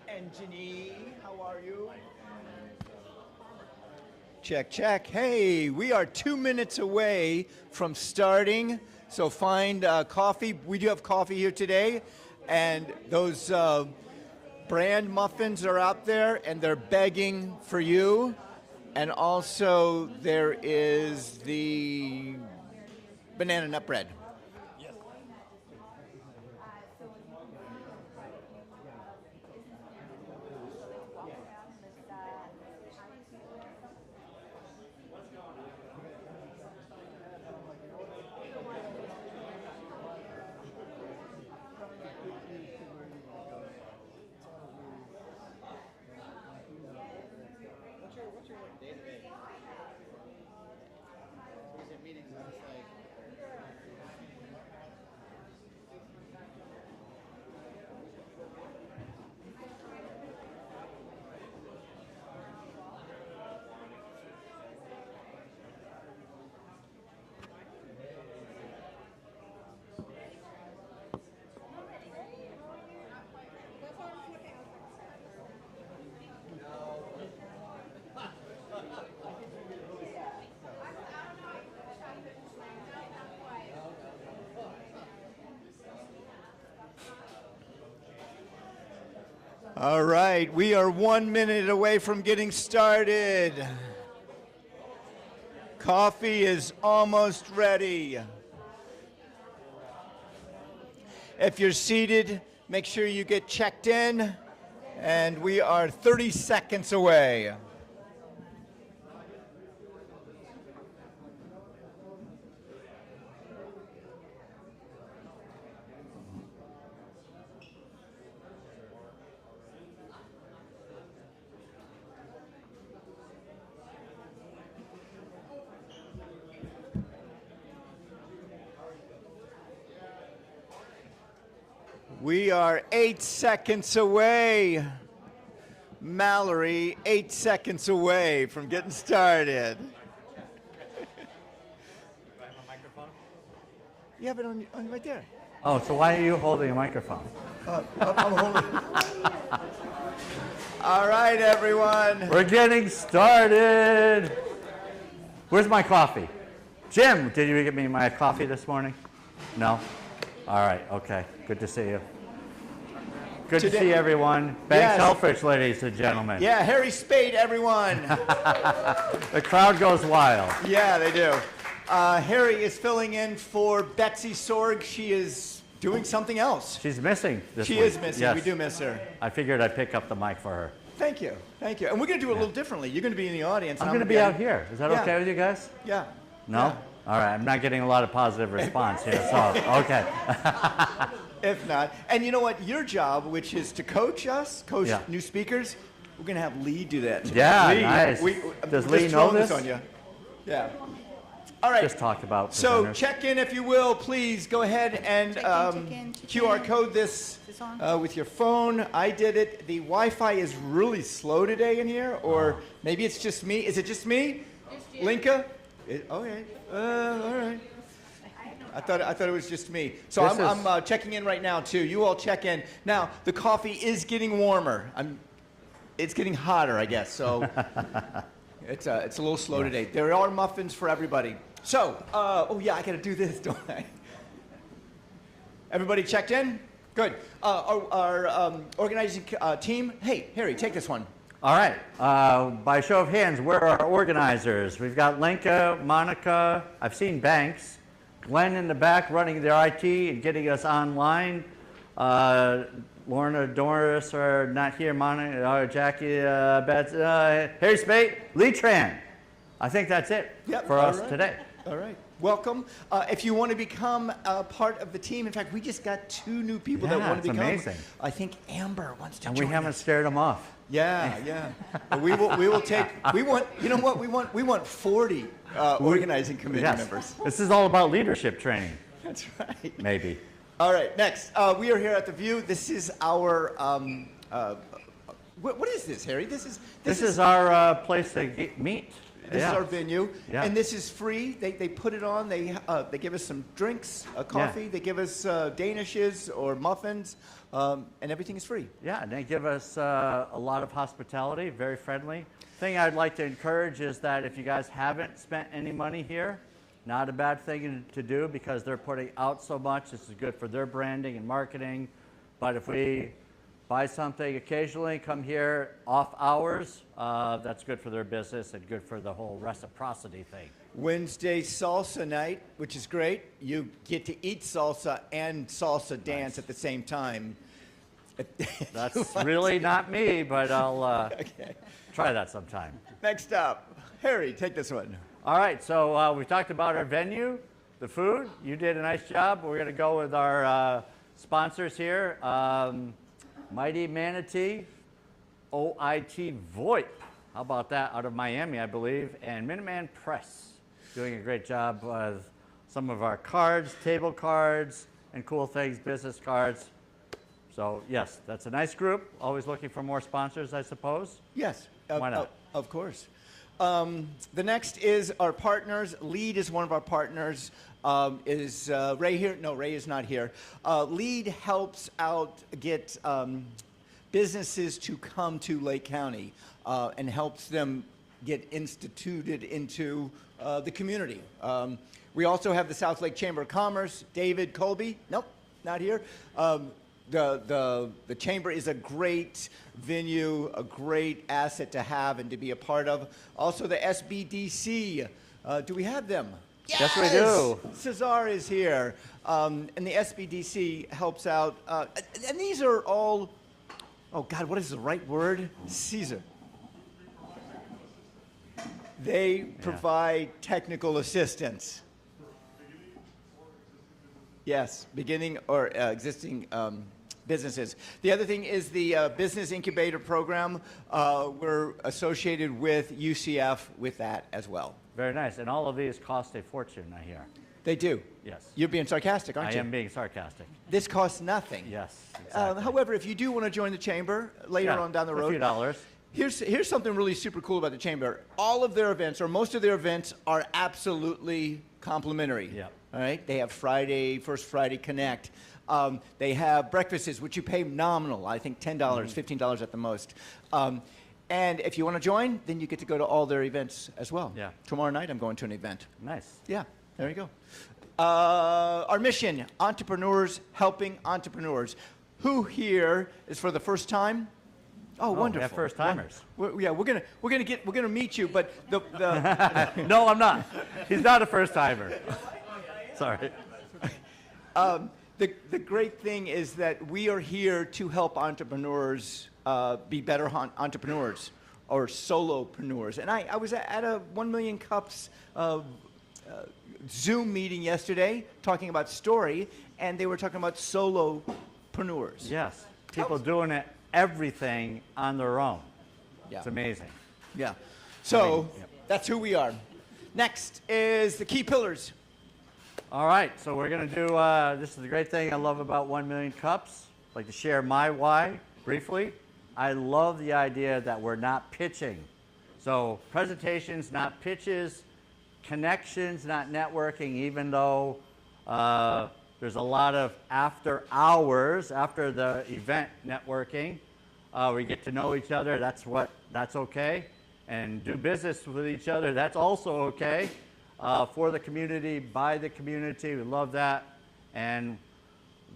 And Janine, how are you? Check, check. Hey, we are 2 minutes away from starting, so find coffee. We do have coffee here today, and those brand muffins are out there, and they're begging for you. And also, there is the banana nut bread. All right, we are 1 minute away from getting started. Coffee is almost ready. If you're seated, make sure you get checked in, and we are 30 seconds away. We are 8 seconds away. Mallory, 8 seconds away from getting started. You have it on right there. Oh, so why are you holding a microphone? I'm holding. All right, everyone. We're getting started. Where's my coffee? Jim, did you get me my coffee this morning? No? All right, okay. Good to see you. Good to see everyone. Banks Helfrich, ladies and gentlemen. Yeah, Harry Spade, everyone. The crowd goes wild. Yeah, they do. Harry is filling in for Betsy Sorg. She is doing something else. She's missing this week. She is missing. Yes. We do miss her. I figured I'd pick up the mic for her. Thank you. Thank you. And we're going to do it a little differently. You're going to be in the audience. I'm going to be out here. Is that okay with you guys? Yeah. No? Yeah. All right. I'm not getting a lot of positive response here, so okay. If not. And you know what? Your job, which is to coach us, coach new speakers, we're going to have Lee do that today. Yeah, Lee, nice. Does Lee know this? On you. Yeah. All right. Just talk about So presenters. check in if you will, please. Go ahead and QR code this with your phone. I did it. The Wi-Fi is really slow today in here, or maybe it's just me. Is it just me? Linka? Okay. All right. I thought it was just me. So I'm checking in right now too. You all check in. Now the coffee is getting warmer. It's getting hotter, I guess. So it's a little slow today. There are muffins for everybody. So I got to do this, don't I? Everybody checked in? Good. Our organizing team. Hey, Harry, take this one. All right. By show of hands, where are our organizers? We've got Lenka, Monica. I've seen Banks. Glenn in the back running their IT and getting us online. Lorna, Doris are not here. Monica, Jackie, Bets, Harry Spate, Lee Tran. I think that's it Yep, for all us right. today. All right. Welcome. If you want to become part of the team, in fact, we just got 2 new people that Yeah, want to it's become. amazing. I think Amber wants to And join we haven't us. scared them off. Yeah, yeah. But we will take. We want. You know what? We want 40 organizing committee Yes. members. This is all about leadership training, That's right. maybe. All right. Next, we are here at the View. This is our. What is this, Harry? This is our place to meet. This is our venue, Yeah. and this is free. They put it on. They give us some drinks, coffee. Yeah. They give us danishes or muffins, and everything is free. Yeah, and they give us a lot of hospitality, very friendly. Thing I'd like to encourage is that if you guys haven't spent any money here, not a bad thing to do because they're putting out so much. This is good for their branding and marketing. But if we buy something occasionally, come here off hours, that's good for their business and good for the whole reciprocity thing. Wednesday salsa night, which is great. You get to eat salsa and salsa dance at the same time. That's really not me, but I'll Okay. try that sometime. Next up, Harry, take this one. All right, so we talked about our venue, the food. You did a nice job. We're going to go with our sponsors here. Mighty Manatee, OIT VoIP. How about that? Out of Miami, I believe. And Minuteman Press, doing a great job with some of our cards, table cards, and cool things, business cards. So, yes, that's a nice group. Always looking for more sponsors, I suppose. Yes. Why not? Of course. The next is our partners. LEAD is one of our partners. Is Ray here? No, Ray is not here. LEAD helps out get businesses to come to Lake County and helps them get instituted into the community. We also have the South Lake Chamber of Commerce. David Colby, nope, not here. The chamber is a great venue, a great asset to have and to be a part of. Also the SBDC. Do we have them? Yes, we do. Cesar is here. And the SBDC helps out. And these are all, oh God, what is the right word? Caesar. They provide technical assistance. Yes, beginning or existing businesses. The other thing is the Business Incubator Program. We're associated with UCF with that as well. Very nice. And all of these cost a fortune, I hear. They do. Yes. You're being sarcastic, aren't I you? am being sarcastic. This costs nothing. Yes, exactly. However, if you do want to join the chamber later on down the road, a few dollars. Here's something really super cool about the chamber. All of their events, or most of their events, are absolutely complimentary. Yep. All right. They have First Friday Connect. They have breakfasts, which you pay nominal. I think $10, $15 at the most. And if you want to join, then you get to go to all their events as well. Yeah. Tomorrow night, I'm going to an event. Nice. Yeah. There you go. Our mission: entrepreneurs helping entrepreneurs. Who here is for the first time? Oh, wonderful! We have first timers. We're gonna meet you, but the No, I'm not. He's not a first timer. Sorry. the great thing is that we are here to help entrepreneurs be better entrepreneurs or solopreneurs. And I was at a 1 Million Cups Zoom meeting yesterday talking about story, and they were talking about solopreneurs. Yes. People doing everything on their own. Yeah. It's amazing. Yeah. So yep. that's who we are. Next is the key pillars. All right, so we're going to do, this is the great thing I love about 1 Million Cups. I'd like to share my why briefly. I love the idea that we're not pitching. So presentations, not pitches, connections, not networking, even though there's a lot of after hours, after the event networking. We get to know each other, that's okay. And do business with each other, that's also okay. For the community, by the community, we love that. And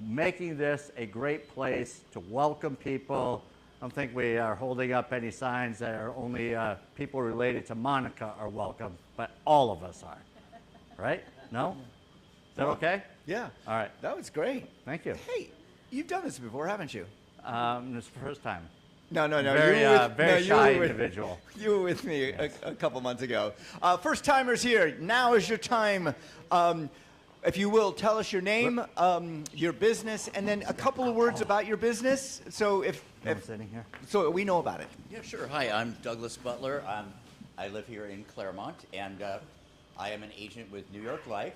making this a great place to welcome people. I don't think we are holding up any signs that are only people related to Monica are welcome, but all of us are, right? No? Is that okay? Yeah. All right. That was great. Thank you. Hey, you've done this before, haven't you? This is the first time. No. Very, very shy you were individual. You were with me a couple months ago. First timers here, now is your time. If you will, tell us your name, your business, and then a couple of words about your business. So if Sitting here. so we know about it. Yeah, sure. Hi, I'm Douglas Butler. I live here in Clermont, and I am an agent with New York Life,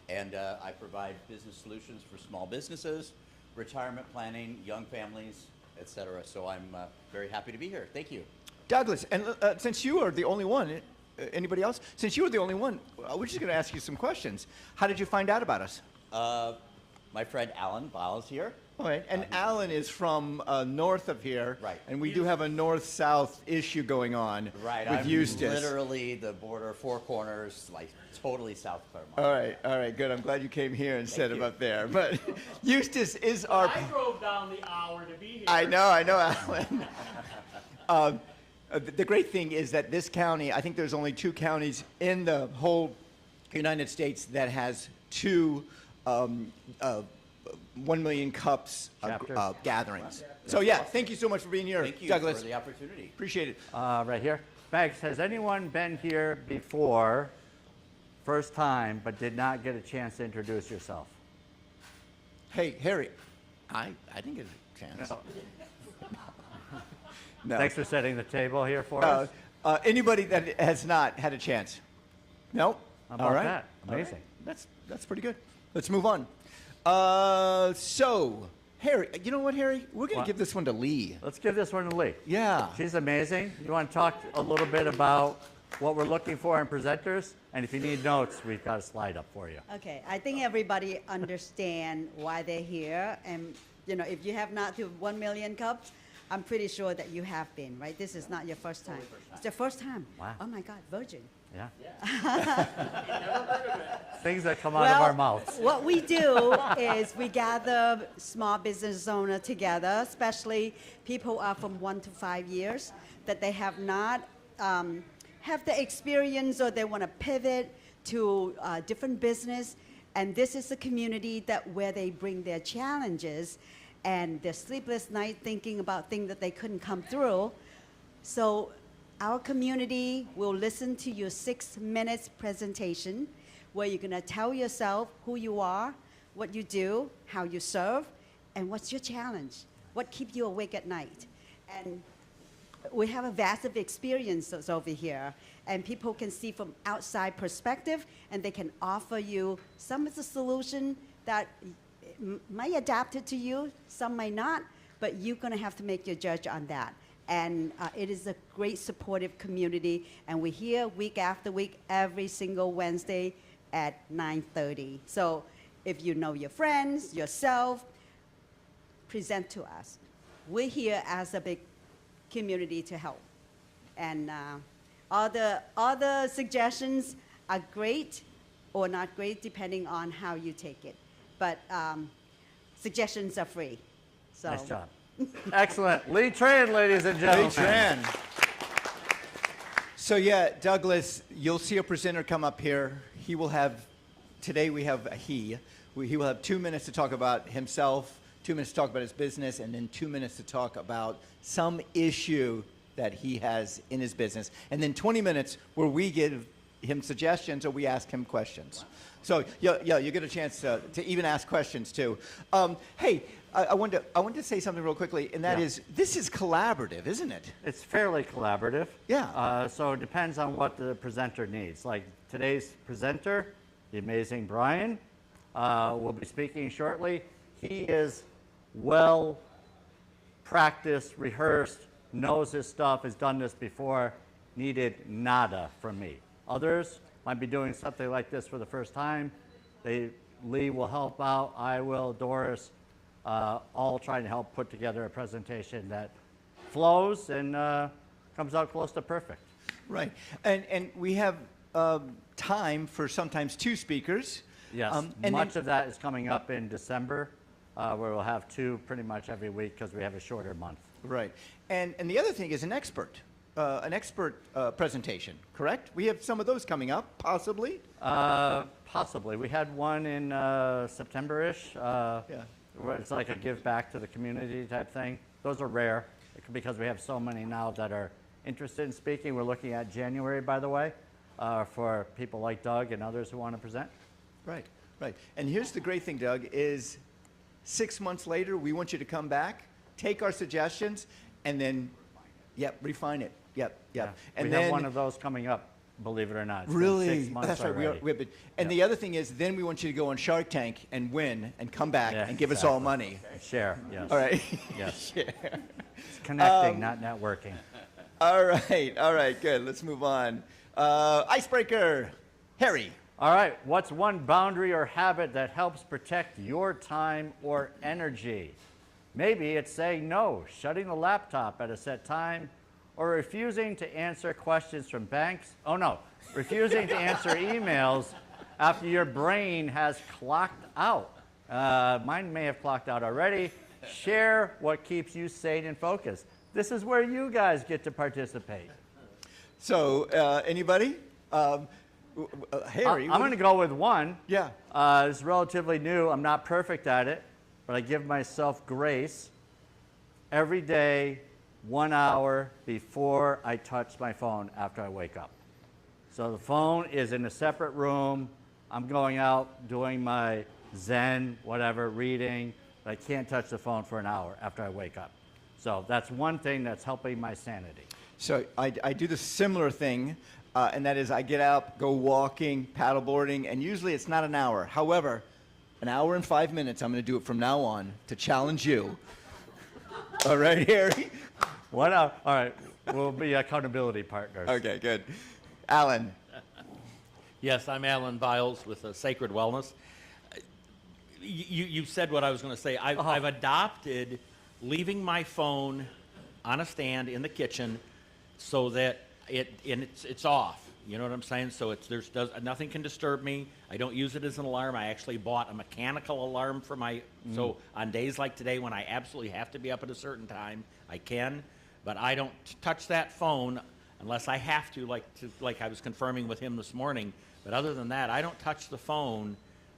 and I provide business solutions for small businesses, retirement planning, young families, etc. So I'm very happy to be here. Thank you. Douglas, and since you are the only one, anybody else? Since you were the only one, we're just going to ask you some questions. How did you find out about us? My friend Alan Ball is here. All right, and Alan is from north of here, Right. And we do have a north-south issue going on Right, with I'm Eustis. literally the border, Four Corners, like totally South Clermont. All right, good. I'm glad you came here instead of you. up there. But Eustis is our. I drove down the hour to be here. I know, Alan. The great thing is that this county, I think there's only 2 counties in the whole United States that has 2 1 million cups Chapters. gatherings. So yeah, thank you so much for being here, Thank you Douglas. for the opportunity. Appreciate it. Right here. Bags, has anyone been here before, first time, but did not get a chance to introduce yourself? Hey, Harry, I didn't get a chance. No. Thanks for setting the table here for us. Anybody that has not had a chance? No? How about All right. that? Amazing. That's pretty good. Let's move on. So, Harry, you know what, Harry? We're going What? to give this one to Lee. Let's give this one to Lee. Yeah. She's amazing. You want to talk a little bit about what we're looking for in presenters? And if you need notes, we've got a slide up for you. Okay, I think everybody understand why they're here, and if you have not to 1 million cups, I'm pretty sure that you have been, right? This is not your first time. It's your first time. Wow. Oh my God, virgin. Yeah. Things that come out of our mouths. What we do is we gather small business owners together, especially people who are from 1 to 5 years, that they have not have the experience or they want to pivot to a different business. And this is a community that where they bring their challenges and their sleepless night thinking about things that they couldn't come through. So our community will listen to your 6 minutes presentation where you're going to tell yourself who you are, what you do, how you serve, and what's your challenge, what keeps you awake at night. And we have a vast of experiences over here, and people can see from outside perspective, and they can offer you some of the solution that might adapt it to you, some might not, but you're going to have to make your judge on that. And it is a great supportive community, and we're here week after week, every single Wednesday at 9:30. So if you know your friends, yourself, present to us. We're here as a big community to help. And all the suggestions are great or not great, depending on how you take it. But suggestions are free. So. Nice job. Excellent. Lee Tran, ladies and gentlemen. Lee Tran. So yeah, Douglas, you'll see a presenter come up here. He will have, today we have he will have 2 minutes to talk about himself, 2 minutes to talk about his business, and then 2 minutes to talk about some issue that he has in his business. And then 20 minutes where we give him suggestions or we ask him questions. So yeah, you get a chance to even ask questions too. Hey, I wanted to say something real quickly, and that is, this is collaborative, isn't it? It's fairly collaborative. Yeah. So it depends on what the presenter needs. Like today's presenter, the amazing Brian, will be speaking shortly. He is well practiced, rehearsed, knows his stuff, has done this before, needed nada from me. Others might be doing something like this for the first time. Lee will help out, I will, Doris, all trying to help put together a presentation that flows and comes out close to perfect. Right. And we have time for sometimes 2 speakers. Yes, and much of that is coming up in December, where we'll have 2 pretty much every week because we have a shorter month. Right. And the other thing is an expert presentation, correct? We have some of those coming up, possibly? Possibly. We had one in September-ish. Yeah. Where it's like a give back to the community type thing. Those are rare. It because we have so many now that are interested in speaking. We're looking at January, by the way, for people like Doug and others who want to present. Right, right. And here's the great thing, Doug, is 6 months later, we want you to come back, take our suggestions, and then, refine it. Yep. Yeah. And we then have one of those coming up, believe it or not. It's been really, 6 months that's right. already. And the other thing is, then we want you to go on Shark Tank and win and come back Yeah, and give us all money. Share, yes. All right. Yes. Share. It's connecting, not networking. All right, good. Let's move on. Icebreaker, Harry. All right, what's one boundary or habit that helps protect your time or energy? Maybe it's saying no, shutting the laptop at a set time, or refusing to answer questions from banks. Oh no, refusing to answer emails after your brain has clocked out. Mine may have clocked out already. Share what keeps you sane and focused. This is where you guys get to participate. So, anybody? Harry. I'm going to go with one. Yeah. It's relatively new. I'm not perfect at it, but I give myself grace every day, 1 hour before I touch my phone after I wake up. So the phone is in a separate room. I'm going out doing my Zen, whatever, reading, but I can't touch the phone for an hour after I wake up. So that's one thing that's helping my sanity. So I do the similar thing, and that is I get out, go walking, paddleboarding, and usually it's not an hour. However, an hour and 5 minutes, I'm going to do it from now on to challenge you. All right, Harry? 1 hour. All right. We'll be accountability partners. Okay, good. Alan. Yes, I'm Alan Biles with Sacred Wellness. You said what I was going to say. I've adopted leaving my phone on a stand in the kitchen so that it's off. You know what I'm saying? So nothing can disturb me. I don't use it as an alarm. I actually bought a mechanical alarm for my. So on days like today when I absolutely have to be up at a certain time, I can, but I don't touch that phone unless I have to, like I was confirming with him this morning. But other than that, I don't touch the phone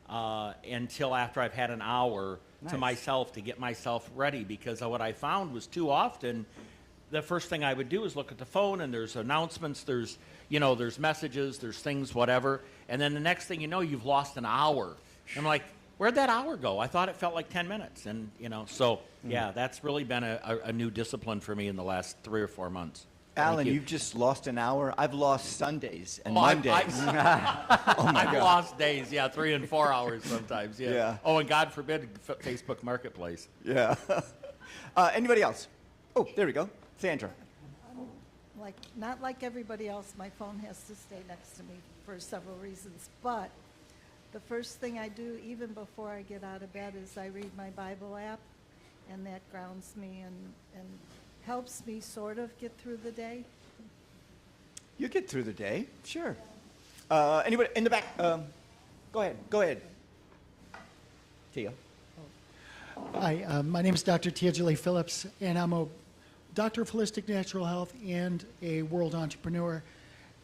until after I've had an hour to myself to get myself ready, because what I found was too often the first thing I would do is look at the phone, and there's announcements, there's messages, there's things, whatever, and then the next thing you know, you've lost an hour. I'm like, where'd that hour go? I thought it felt like 10 minutes, and yeah, that's really been a new discipline for me in the last 3 or 4 months. Alan, you've just lost an hour. I've lost Sundays and Mondays. Oh my God. I've lost days, 3 and 4 hours sometimes, Yeah. Oh, and God forbid Facebook Marketplace. Yeah. Anybody else? Oh, there we go. Sandra. Not like everybody else, my phone has to stay next to me for several reasons. But the first thing I do, even before I get out of bed, is I read my Bible app, and that grounds me and helps me sort of get through the day. You get through the day, sure. Anybody in the back? Go ahead. Tia. Hi, my name is Dr. Tia Phillips, and I'm a doctor of holistic natural health and a world entrepreneur.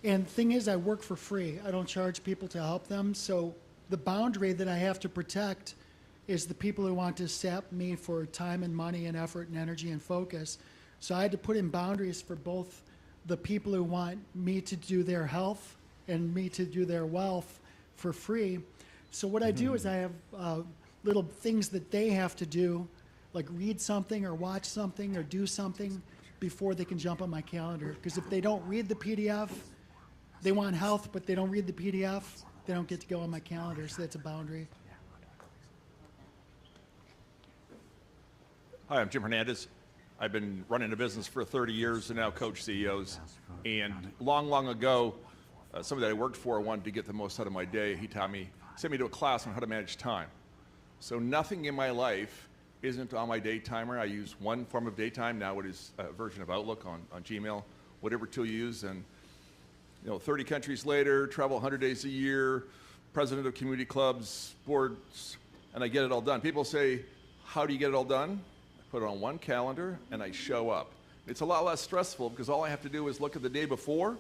And the thing is, I work for free. I don't charge people to help them. So the boundary that I have to protect is the people who want to sap me for time and money and effort and energy and focus. So I had to put in boundaries for both the people who want me to do their health and me to do their wealth for free. So what I do is I have little things that they have to do, like read something or watch something or do something before they can jump on my calendar. Because if they don't read the PDF, they want health, but they don't read the PDF, they don't get to go on my calendar. So that's a boundary. Hi, I'm Jim Hernandez. I've been running a business for 30 years and now coach CEOs. And long ago, somebody that I worked for wanted to get the most out of my day. He sent me to a class on how to manage time. So nothing in my life isn't on my day timer. I use one form of daytime. Now it is a version of Outlook on Gmail, whatever tool you use. And 30 countries later, travel 100 days a year, president of community clubs, boards, and I get it all done. People say, how do you get it all done? Put it on one calendar, and I show up. It's a lot less stressful because all I have to do is look at the day before.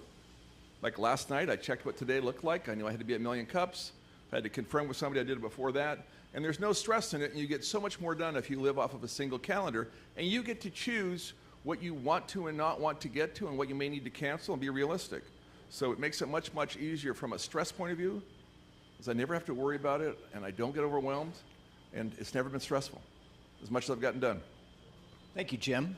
Like last night, I checked what today looked like. I knew I had to be at Million Cups. I had to confirm with somebody I did it before that. And there's no stress in it, and you get so much more done if you live off of a single calendar. And you get to choose what you want to and not want to get to and what you may need to cancel and be realistic. So it makes it much, much easier from a stress point of view, because I never have to worry about it and I don't get overwhelmed, and it's never been stressful as much as I've gotten done. Thank you, Jim.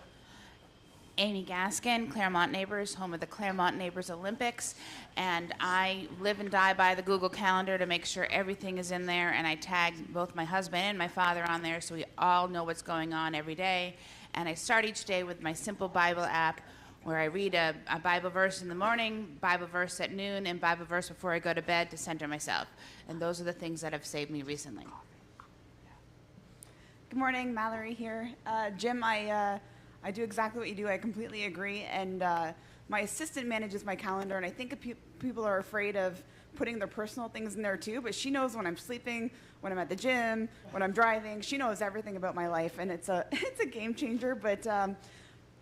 Amy Gaskin, Clermont Neighbors, home of the Clermont Neighbors Olympics, and I live and die by the Google Calendar to make sure everything is in there, and I tag both my husband and my father on there so we all know what's going on every day. And I start each day with my simple Bible app where I read a Bible verse in the morning, Bible verse at noon, and Bible verse before I go to bed to center myself. And those are the things that have saved me recently. Good morning, Mallory here. Jim, I do exactly what you do. I completely agree. And my assistant manages my calendar, and I think people are afraid of putting their personal things in there too, but she knows when I'm sleeping, when I'm at the gym, when I'm driving. She knows everything about my life, and it's a game changer. But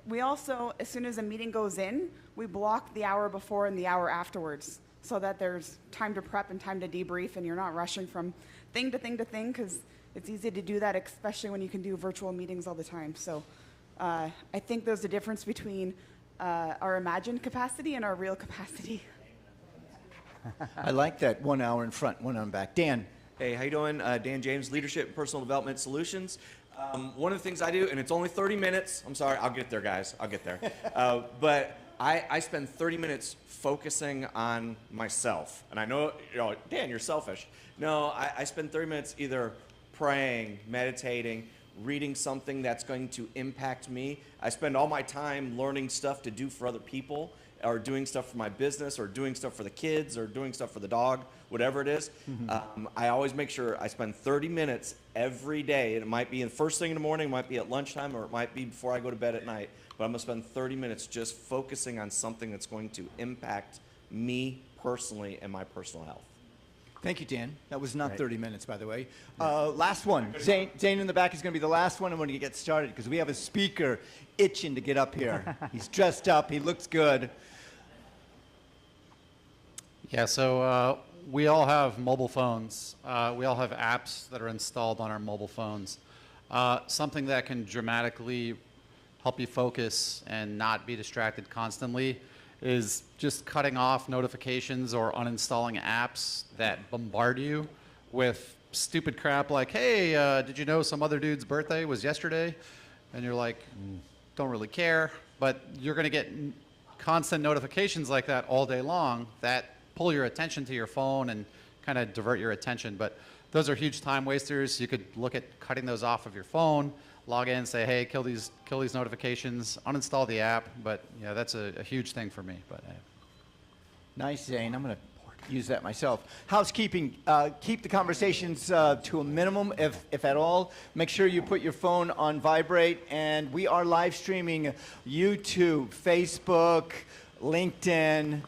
we also, as soon as a meeting goes in, we block the hour before and the hour afterwards so that there's time to prep and time to debrief, and you're not rushing from thing to thing to thing, because it's easy to do that, especially when you can do virtual meetings all the time. So I think there's a difference between our imagined capacity and our real capacity. I like that 1 hour in front, 1 hour back. Dan. Hey, how you doing? Dan James, Leadership and Personal Development Solutions. One of the things I do, and it's only 30 minutes. I'm sorry, I'll get there, guys. I'll get there. But I spend 30 minutes focusing on myself. And I know, Dan, you're selfish. No, I spend 30 minutes either praying, meditating, reading something that's going to impact me. I spend all my time learning stuff to do for other people, or doing stuff for my business, or doing stuff for the kids, or doing stuff for the dog, whatever it is. I always make sure I spend 30 minutes every day. It might be the first thing in the morning, it might be at lunchtime, or it might be before I go to bed at night. But I'm going to spend 30 minutes just focusing on something that's going to impact me personally and my personal health. Thank you, Dan. That was not 30 minutes, by the way. Last one. Zane in the back is going to be the last one, and when you get started, because we have a speaker itching to get up here. He's dressed up. He looks good. Yeah, so we all have mobile phones. We all have apps that are installed on our mobile phones. Something that can dramatically help you focus and not be distracted constantly is just cutting off notifications or uninstalling apps that bombard you with stupid crap like, hey, did you know some other dude's birthday was yesterday? And you're like, don't really care. But you're going to get constant notifications like that all day long that pull your attention to your phone and kind of divert your attention. But those are huge time wasters. You could look at cutting those off of your phone, log in, say, hey, kill these notifications, uninstall the app. But yeah, that's a huge thing for me. But Nice, Zane. I'm going to use that myself. Housekeeping, keep the conversations to a minimum, if at all. Make sure you put your phone on vibrate. And we are live streaming YouTube, Facebook, LinkedIn.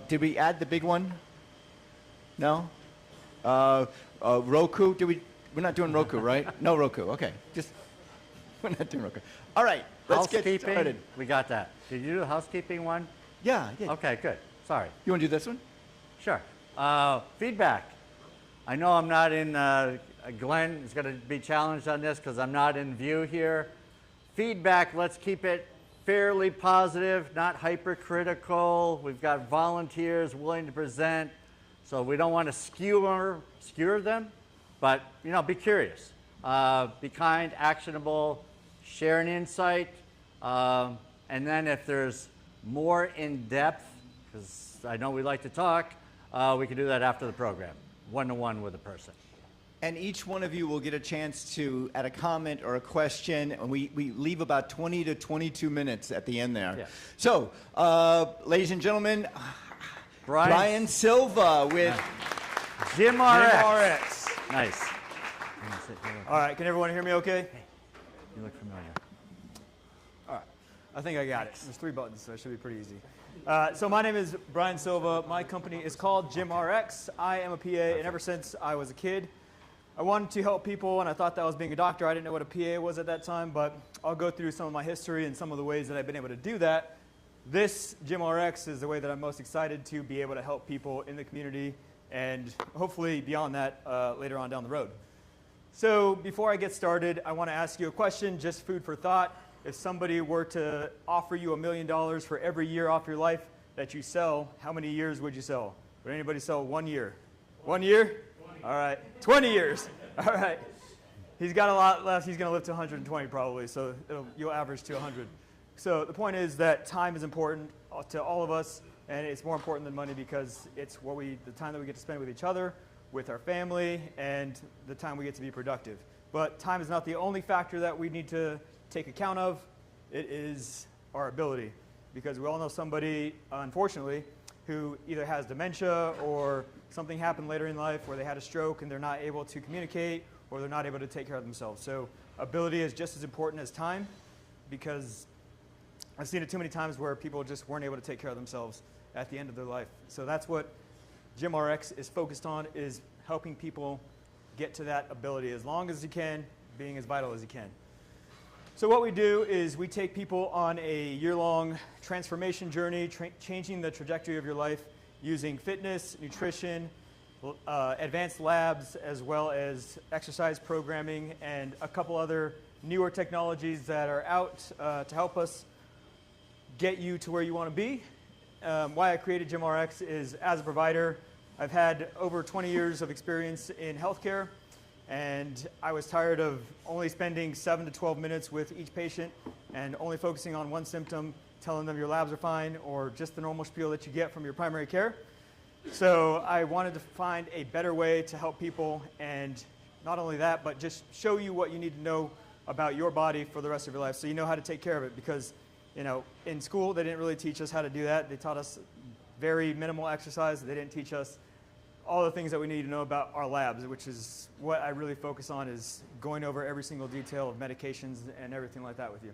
Did we add the big one? No? Roku? We're not doing Roku, right? No Roku. Okay. We're not doing Roku. All right. Let's get started. We got that. Did you do the housekeeping one? Yeah, I did. Okay, good. Sorry. You want to do this one? Sure. Feedback. I know I'm not in, Glenn is going to be challenged on this because I'm not in view here. Feedback, let's keep it fairly positive, not hypercritical. We've got volunteers willing to present, so we don't want to skewer them, but be curious. Be kind, actionable, share an insight, and then if there's more in depth, because I know we like to talk, we can do that after the program, one-to-one with a person. And each one of you will get a chance to add a comment or a question, and we leave about 20 to 22 minutes at the end there. Yeah. So, ladies and gentlemen, Brian Silva with Jim RX. Nice. All right, can everyone hear me okay? Hey, you look familiar. All right, I think I got it. There's 3 buttons, so it should be pretty easy. So my name is Brian Silva. My company is called Jim RX. I am a PA, and ever since I was a kid, I wanted to help people, and I thought that was being a doctor. I didn't know what a PA was at that time, but I'll go through some of my history and some of the ways that I've been able to do that. This Jim RX is the way that I'm most excited to be able to help people in the community, and hopefully beyond that later on down the road. So before I get started, I want to ask you a question, just food for thought. if somebody were to offer you $1 million for every year off your life that you sell, how many years would you sell? Would anybody sell 1 year? 1 year? All right. 20 years. All right. He's got a lot left. He's going to live to 120 probably, so you'll average to 100. So the point is that time is important to all of us, and it's more important than money because it's the time that we get to spend with each other, with our family, and the time we get to be productive. But time is not the only factor that we need to take account of. It is our ability, because we all know somebody, unfortunately, who either has dementia or something happened later in life where they had a stroke and they're not able to communicate or they're not able to take care of themselves. So ability is just as important as time, because I've seen it too many times where people just weren't able to take care of themselves at the end of their life. So that's what GymRx is focused on, is helping people get to that ability as long as you can, being as vital as you can. So what we do is we take people on a year-long transformation journey, changing the trajectory of your life using fitness, nutrition, advanced labs, as well as exercise programming and a couple other newer technologies that are out to help us get you to where you want to be. Why I created GymRx is, as a provider, I've had over 20 years of experience in healthcare, and I was tired of only spending 7 to 12 minutes with each patient and only focusing on one symptom, telling them your labs are fine, or just the normal spiel that you get from your primary care. So I wanted to find a better way to help people, and not only that, but just show you what you need to know about your body for the rest of your life so you know how to take care of it. Because, you know, in school they didn't really teach us how to do that. They taught us very minimal exercise. They didn't teach us all the things that we need to know about our labs, which is what I really focus on, is going over every single detail of medications and everything like that with you.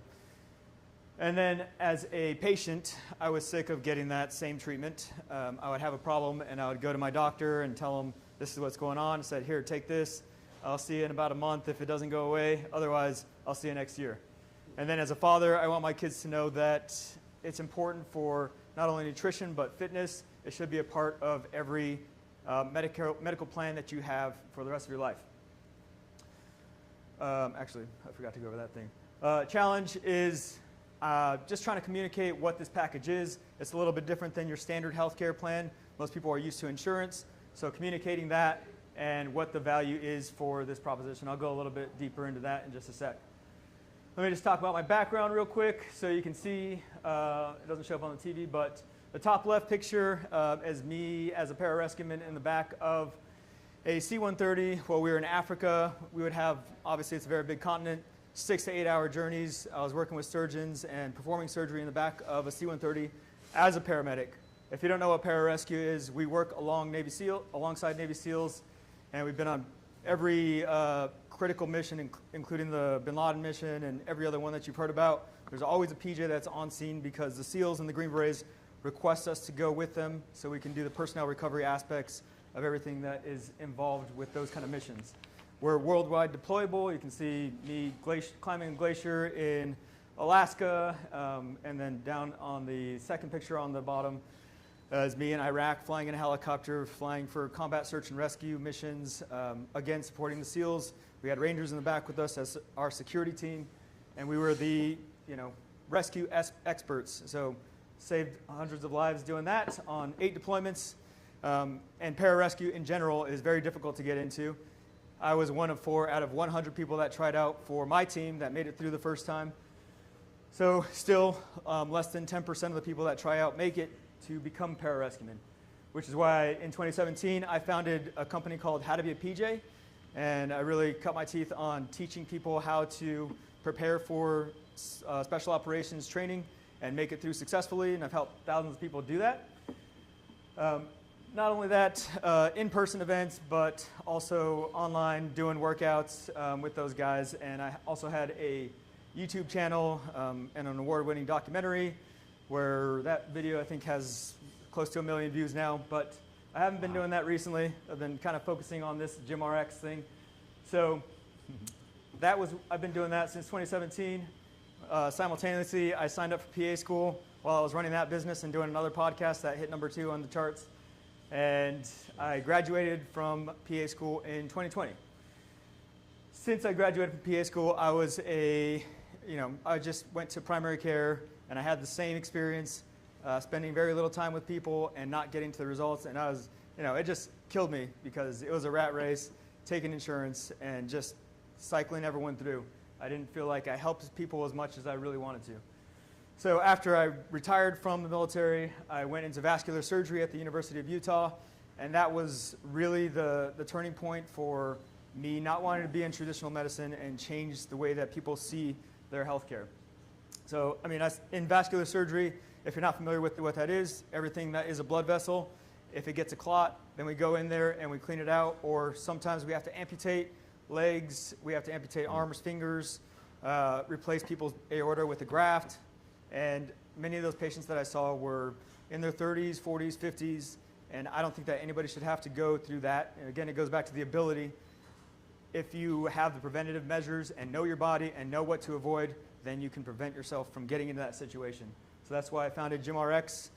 And then as a patient, I was sick of getting that same treatment. I would have a problem and I would go to my doctor and tell him this is what's going on. I said, here, take this. I'll see you in about a month if it doesn't go away. Otherwise, I'll see you next year. And then as a father, I want my kids to know that it's important for not only nutrition but fitness. It should be a part of every medical plan that you have for the rest of your life. Actually, I forgot to go over that thing. Challenge is just trying to communicate what this package is. It's a little bit different than your standard healthcare plan. Most people are used to insurance, so communicating that and what the value is for this proposition. I'll go a little bit deeper into that in just a sec. Let me just talk about my background real quick so you can see. It doesn't show up on the TV, but the top left picture is me as a pararescueman in the back of a C-130. While we were in Africa, we would have, obviously it's a very big continent, 6 to 8 hour journeys. I was working with surgeons and performing surgery in the back of a C-130 as a paramedic. If you don't know what pararescue is, we work alongside Navy SEALs, and we've been on every critical mission, including the Bin Laden mission and every other one that you've heard about. There's always a PJ that's on scene because the SEALs and the Green Berets request us to go with them so we can do the personnel recovery aspects of everything that is involved with those kind of missions. We're worldwide deployable. You can see me climbing a glacier in Alaska, and then down on the second picture on the bottom is me in Iraq flying in a helicopter, flying for combat search and rescue missions, again supporting the SEALs. We had Rangers in the back with us as our security team, and we were the rescue experts. So saved hundreds of lives doing that on 8 deployments. And pararescue in general is very difficult to get into. I was one of 4 out of 100 people that tried out for my team that made it through the first time. So still less than 10% of the people that try out make it to become pararescuemen, which is why in 2017 I founded a company called How to Be a PJ, and I really cut my teeth on teaching people how to prepare for special operations training and make it through successfully, and I've helped thousands of people do that. Not only that, in-person events, but also online doing workouts with those guys. And I also had a YouTube channel and an award-winning documentary where that video I think has close to 1 million views now, but I haven't been doing that recently. I've been kind of focusing on this GymRx thing. So I've been doing that since 2017. Simultaneously, I signed up for PA school while I was running that business and doing another podcast that hit #2 on the charts. And I graduated from PA school in 2020. Since I graduated from PA school, I was a I just went to primary care and I had the same experience, spending very little time with people and not getting to the results. And I was, it just killed me because it was a rat race, taking insurance and just cycling everyone through. I didn't feel like I helped people as much as I really wanted to. So after I retired from the military, I went into vascular surgery at the University of Utah, and that was really the turning point for me not wanting to be in traditional medicine and change the way that people see their healthcare. So, in vascular surgery, if you're not familiar with what that is, everything that is a blood vessel, if it gets a clot, then we go in there and we clean it out, or sometimes we have to amputate legs, we have to amputate arms, fingers, replace people's aorta with a graft. And many of those patients that I saw were in their 30s, 40s, 50s, and I don't think that anybody should have to go through that. And again, it goes back to the ability. If you have the preventative measures and know your body and know what to avoid, then you can prevent yourself from getting into that situation. So that's why I founded GymRx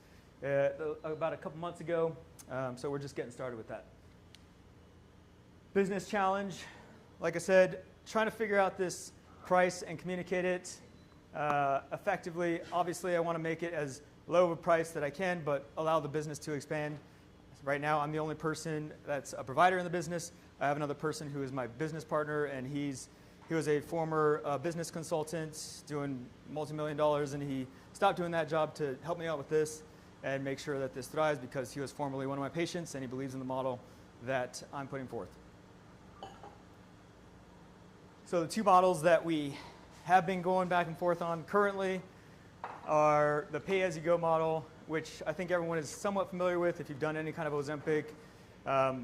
about a couple months ago. So we're just getting started with that. Business challenge, like I said, trying to figure out this price and communicate it effectively. Obviously, I want to make it as low of a price that I can, but allow the business to expand. Right now, I'm the only person that's a provider in the business. I have another person who is my business partner, and he was a former business consultant doing multi-million dollars, and he stopped doing that job to help me out with this and make sure that this thrives because he was formerly one of my patients, and he believes in the model that I'm putting forth. So the two models that we have been going back and forth on currently are the pay-as-you-go model, which I think everyone is somewhat familiar with if you've done any kind of Ozempic.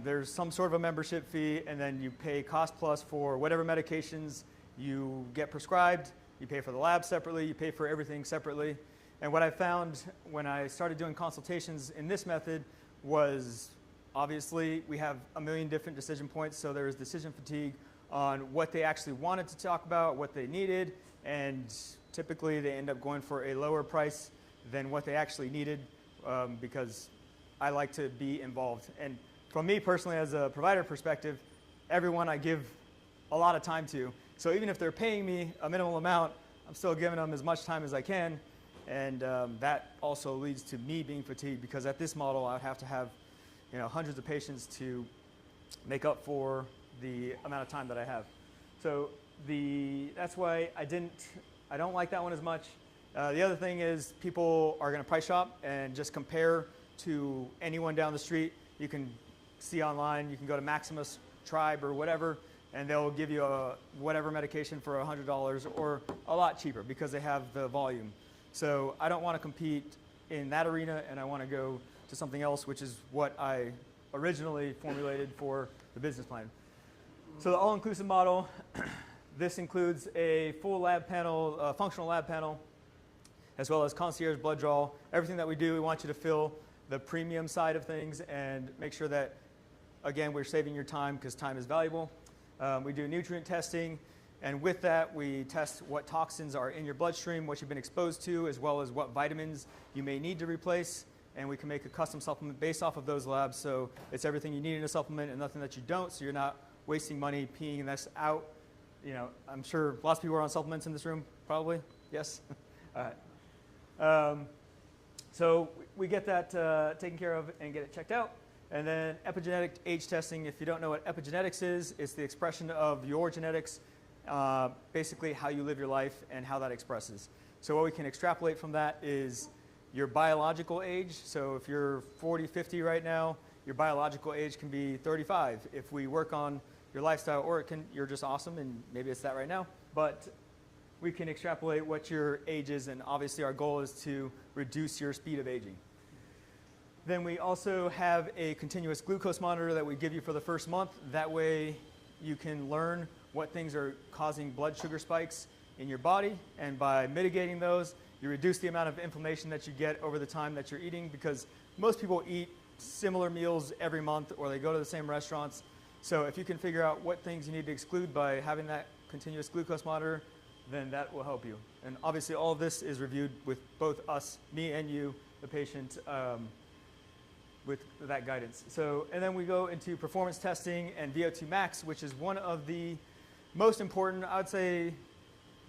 There's some sort of a membership fee, and then you pay cost plus for whatever medications you get prescribed. You pay for the lab separately. You pay for everything separately. And what I found when I started doing consultations in this method was obviously we have a million different decision points, so there is decision fatigue on what they actually wanted to talk about, what they needed, and typically they end up going for a lower price than what they actually needed because I like to be involved. And from me personally, as a provider perspective, everyone I give a lot of time to. So even if they're paying me a minimal amount, I'm still giving them as much time as I can. And that also leads to me being fatigued because at this model, I would have to have hundreds of patients to make up for the amount of time that I have. So that's why I don't like that one as much. The other thing is people are going to price shop and just compare to anyone down the street. You can see online, you can go to Maximus Tribe or whatever, and they'll give you whatever medication for $100 or a lot cheaper because they have the volume. So I don't want to compete in that arena, and I want to go to something else, which is what I originally formulated for the business plan. So the all-inclusive model, this includes a full lab panel, functional lab panel, as well as concierge blood draw. Everything that we do, we want you to fill the premium side of things and make sure that, again, we're saving your time because time is valuable. We do nutrient testing, and with that, we test what toxins are in your bloodstream, what you've been exposed to, as well as what vitamins you may need to replace, and we can make a custom supplement based off of those labs, so it's everything you need in a supplement and nothing that you don't, so you're not wasting money peeing this out. I'm sure lots of people are on supplements in this room, probably, yes? All right. So we get that taken care of and get it checked out. And then epigenetic age testing, if you don't know what epigenetics is, it's the expression of your genetics, basically how you live your life and how that expresses. So what we can extrapolate from that is your biological age. So if you're 40, 50 right now, your biological age can be 35. If we work on your lifestyle, or you're just awesome, and maybe it's that right now, but we can extrapolate what your age is, and obviously our goal is to reduce your speed of aging. Then we also have a continuous glucose monitor that we give you for the first month. That way you can learn what things are causing blood sugar spikes in your body, and by mitigating those, you reduce the amount of inflammation that you get over the time that you're eating, because most people eat similar meals every month, or they go to the same restaurants. So if you can figure out what things you need to exclude by having that continuous glucose monitor, then that will help you. And obviously all of this is reviewed with both us, me and you, the patient, with that guidance. So, and then we go into performance testing and VO2 max, which is one of the most important, I would say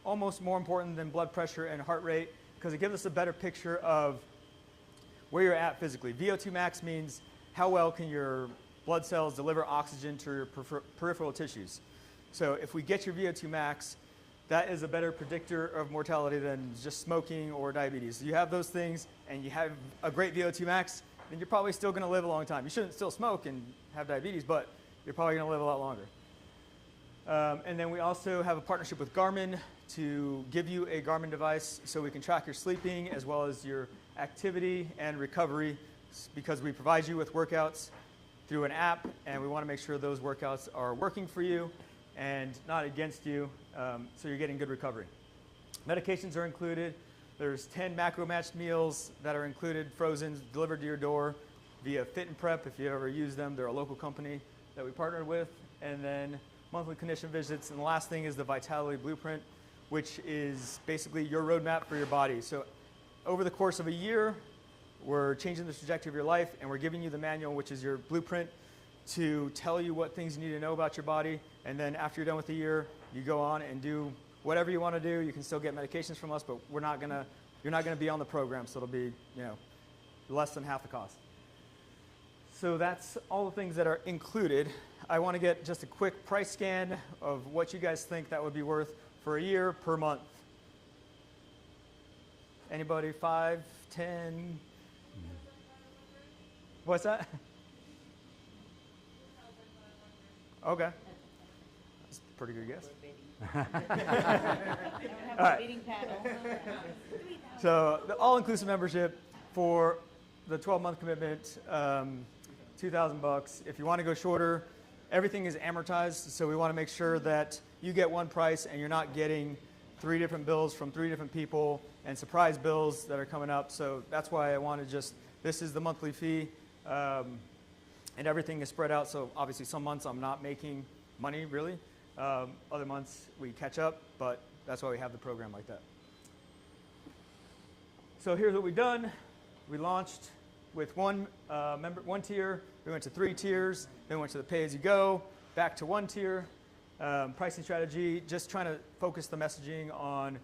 almost more important than blood pressure and heart rate because it gives us a better picture of where you're at physically. VO2 max means how well can your blood cells deliver oxygen to your peripheral tissues. So if we get your VO2 max, that is a better predictor of mortality than just smoking or diabetes. You have those things and you have a great VO2 max, then you're probably still going to live a long time. You shouldn't still smoke and have diabetes, but you're probably going to live a lot longer. And then we also have a partnership with Garmin to give you a Garmin device so we can track your sleeping as well as your activity and recovery because we provide you with workouts through an app, and we want to make sure those workouts are working for you and not against you, so you're getting good recovery. Medications are included. There's 10 macro matched meals that are included, frozen, delivered to your door via Fit and Prep if you ever use them. They're a local company that we partnered with. And then monthly condition visits. And the last thing is the Vitality Blueprint, which is basically your roadmap for your body. So over the course of a year, we're changing the trajectory of your life, and we're giving you the manual, which is your blueprint, to tell you what things you need to know about your body. And then after you're done with the year, you go on and do whatever you want to do. You can still get medications from us, but you're not gonna be on the program, so it'll be, less than half the cost. So that's all the things that are included. I want to get just a quick price scan of what you guys think that would be worth for a year per month. Anybody? 5, 10? What's that? Okay. That's a pretty good guess. All right. So the all-inclusive membership for the 12-month commitment, $2,000. If you want to go shorter, everything is amortized, so we want to make sure that you get one price and you're not getting 3 different bills from 3 different people and surprise bills that are coming up. So that's why I want to this is the monthly fee, and everything is spread out. So obviously some months I'm not making money really. Other months we catch up, but that's why we have the program like that. So here's what we've done. We launched with one tier, we went to 3 tiers, then went to the pay-as-you-go, back to 1 tier. Pricing strategy, just trying to focus the messaging on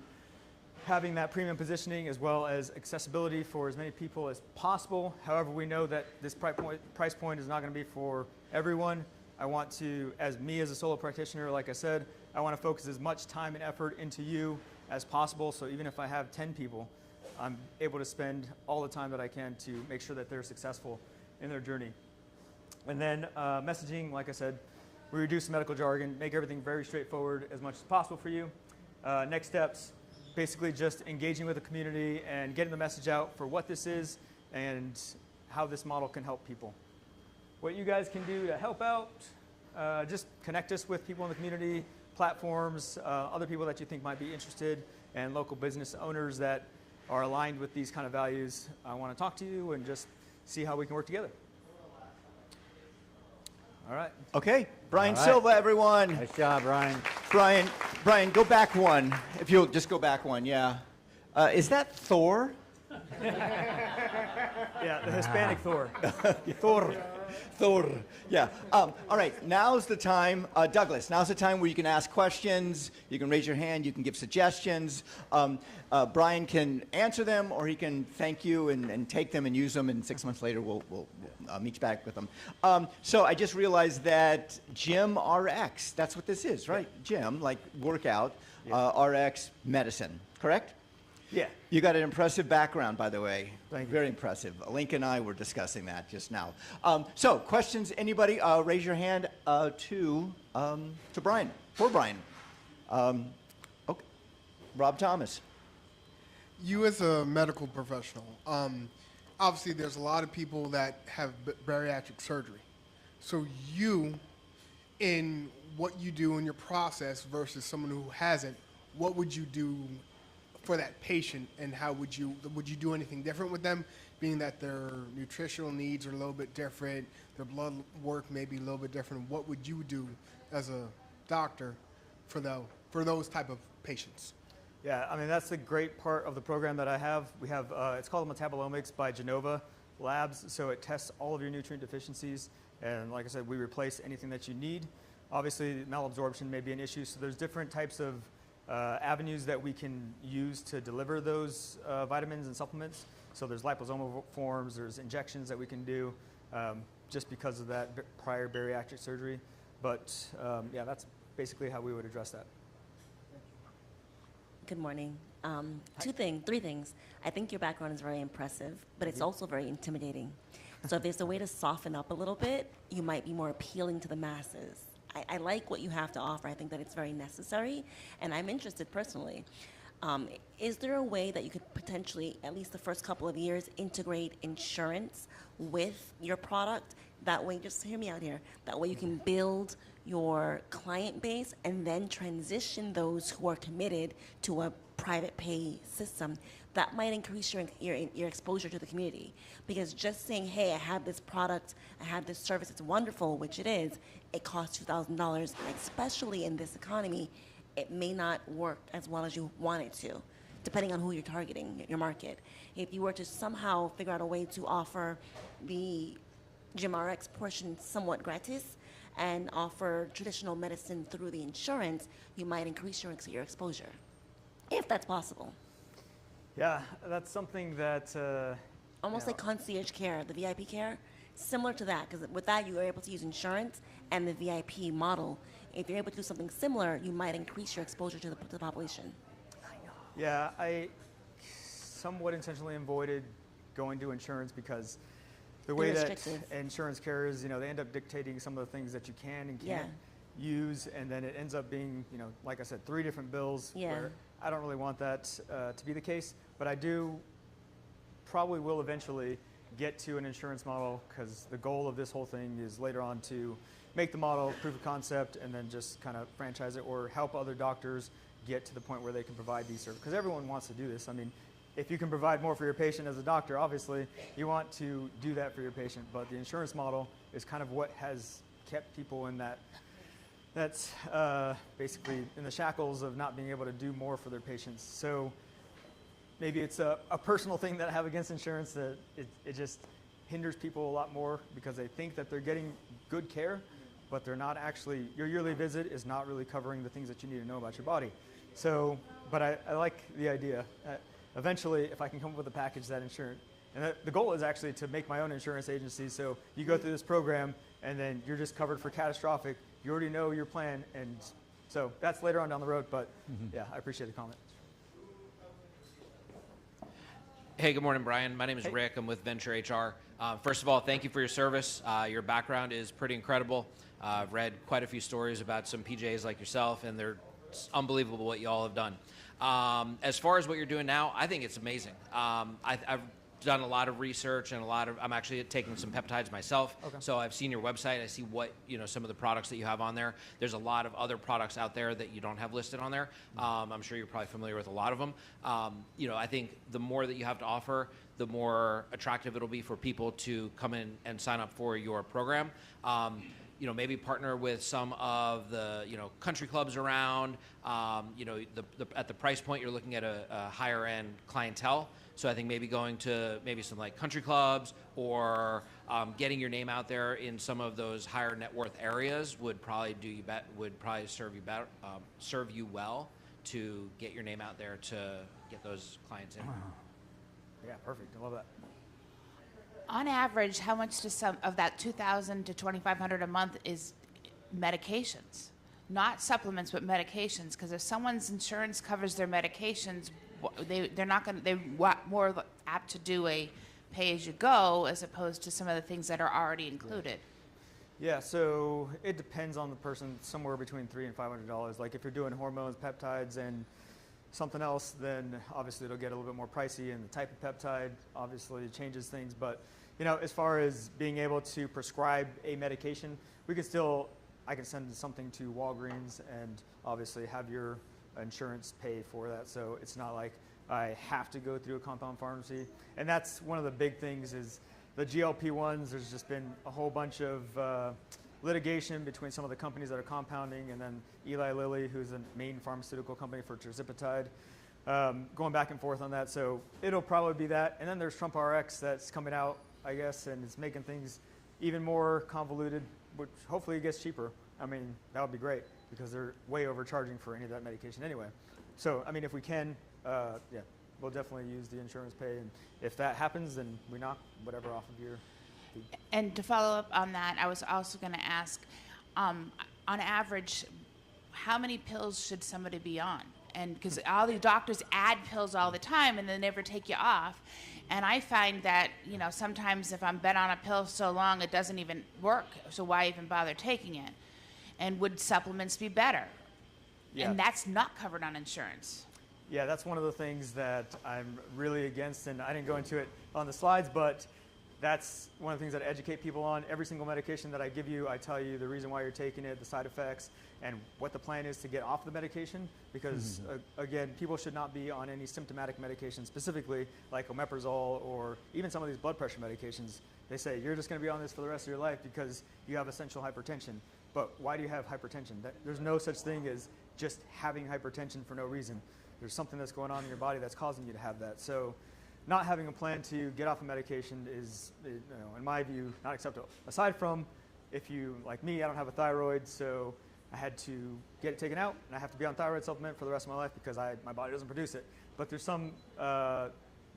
having that premium positioning as well as accessibility for as many people as possible. However, we know that this price point is not going to be for everyone. I want to, as a solo practitioner, like I said, I want to focus as much time and effort into you as possible. So even if I have 10 people, I'm able to spend all the time that I can to make sure that they're successful in their journey. And then messaging, like I said, we reduce the medical jargon, make everything very straightforward as much as possible for you. Next steps, basically just engaging with the community and getting the message out for what this is and how this model can help people. What you guys can do to help out, just connect us with people in the community, platforms, other people that you think might be interested, and local business owners that are aligned with these kind of values. I want to talk to you and just see how we can work together. All right. Okay, Brian Silva, everyone. Nice job, Brian. Brian, go back one. If you'll just go back one, yeah. Is that Thor? Yeah, the Hispanic Thor. Thor. Yeah. All right. Now's the time, Douglas. Now's the time where you can ask questions. You can raise your hand. You can give suggestions. Brian can answer them, or he can thank you and take them and use them. And 6 months later, we'll meet back with them. So I just realized that Gym RX. That's what this is, right? Gym, like workout. Yeah. RX medicine. Correct? Yeah. You got an impressive background, by the way. Thank you. Very impressive. Link and I were discussing that just now. So, questions? Anybody? Raise your hand to Brian. For Brian. Okay. Rob Thomas. You as a medical professional, obviously there's a lot of people that have bariatric surgery. So you, in what you do in your process versus someone who hasn't, what would you do for that patient, and how would you do anything different with them, being that their nutritional needs are a little bit different, their blood work may be a little bit different? What would you do as a doctor for those type of patients? Yeah, I mean, that's the great part of the program that I have. We have, it's called Metabolomics by Genova Labs, so it tests all of your nutrient deficiencies, and like I said, we replace anything that you need. Obviously, malabsorption may be an issue, so there's different types of avenues that we can use to deliver those vitamins and supplements. So there's liposomal forms, there's injections that we can do just because of that prior bariatric surgery. But yeah, that's basically how we would address that. Good morning. Three things. I think your background is very impressive, but it's also very intimidating. So if there's a way to soften up a little bit, you might be more appealing to the masses. I like what you have to offer. I think that it's very necessary, and I'm interested personally. Is there a way that you could potentially, at least the first couple of years, integrate insurance with your product? That way, just hear me out here, that way you can build your client base and then transition those who are committed to a private pay system. That might increase your exposure to the community. Because just saying, hey, I have this product, I have this service, it's wonderful, which it is, it costs $2,000, especially in this economy, it may not work as well as you want it to, depending on who you're targeting, your market. If you were to somehow figure out a way to offer the GymRx portion somewhat gratis and offer traditional medicine through the insurance, you might increase your exposure, if that's possible. Yeah, that's something that... Almost like concierge care, the VIP care, similar to that, because with that you are able to use insurance and the VIP model. If you're able to do something similar, you might increase your exposure to the population. Yeah, I somewhat intentionally avoided going to insurance because the way that insurance carriers, they end up dictating some of the things that you can and can't use, and then it ends up being, like I said, 3 different bills where I don't really want that to be the case, but I probably will eventually get to an insurance model because the goal of this whole thing is later on to make the model proof of concept and then just kind of franchise it or help other doctors get to the point where they can provide these services. Because everyone wants to do this. I mean, if you can provide more for your patient as a doctor, obviously you want to do that for your patient. But the insurance model is kind of what has kept people in that's basically in the shackles of not being able to do more for their patients. So maybe it's a personal thing that I have against insurance that it just hinders people a lot more because they think that they're getting good care, but they're not actually, your yearly visit is not really covering the things that you need to know about your body. So, but I like the idea. Eventually, if I can come up with a package that insurance, and the goal is actually to make my own insurance agency, so you go through this program and then you're just covered for catastrophic, you already know your plan, and so that's later on down the road, but yeah, I appreciate the comment. Hey, good morning, Brian. My name is Rick. I'm with Venture HR. First of all, thank you for your service. Your background is pretty incredible. I've read quite a few stories about some PJs like yourself, and it's unbelievable what you all have done. As far as what you're doing now, I think it's amazing. I've done a lot of research and I'm actually taking some peptides myself. Okay. So I've seen your website. I see what, some of the products that you have on there. There's a lot of other products out there that you don't have listed on there. I'm sure you're probably familiar with a lot of them. I think the more that you have to offer, the more attractive it'll be for people to come in and sign up for your program. Maybe partner with some of the, country clubs around. At the price point, you're looking at a higher end clientele. So I think maybe going to some like country clubs or getting your name out there in some of those higher net worth areas would probably serve you well to get your name out there to get those clients in. Yeah, perfect. I love that. On average, how much does some of that $2,000 to $2,500 a month is medications? Not supplements, but medications. Because if someone's insurance covers their medications, they're more apt to do a pay-as-you-go as opposed to some of the things that are already included. Yeah, so it depends on the person. Somewhere between $300 and $500. Like if you're doing hormones, peptides, and something else, then obviously it'll get a little bit more pricey, and the type of peptide obviously changes things. But as far as being able to prescribe a medication, I can send something to Walgreens and obviously have your insurance pay for that. So it's not like I have to go through a compound pharmacy. And that's one of the big things is the GLP-1s. There's just been a whole bunch of litigation between some of the companies that are compounding and then Eli Lilly, who's the main pharmaceutical company for tirzepatide, going back and forth on that. So it'll probably be that. And then there's Trump RX that's coming out, I guess, and it's making things even more convoluted, which hopefully it gets cheaper. I mean, that would be great. because they're way overcharging for any of that medication anyway. So, I mean, if we can, yeah, we'll definitely use the insurance pay. And if that happens, then we knock whatever off of your fee. And to follow up on that, I was also going to ask, on average, how many pills should somebody be on? And because all the doctors add pills all the time and they never take you off. And I find that, you know, sometimes if I'm been on a pill so long, it doesn't even work. So why even bother taking it? And would supplements be better? Yeah. And that's not covered on insurance. Yeah, that's one of the things that I'm really against, and I didn't go into it on the slides, but that's one of the things that I educate people on. Every single medication that I give you, I tell you the reason why you're taking it, the side effects, and what the plan is to get off the medication. Because, again, people should not be on any symptomatic medication, specifically like omeprazole or even some of these blood pressure medications. They say, you're just going to be on this for the rest of your life because you have essential hypertension. But why do you have hypertension? There's no such thing as just having hypertension for no reason. There's something that's going on in your body that's causing you to have that. So not having a plan to get off a medication is, you know, in my view, not acceptable. Aside from, if you, like me, I don't have a thyroid, so I had to get it taken out, and I have to be on thyroid supplement for the rest of my life because my body doesn't produce it. But there's some,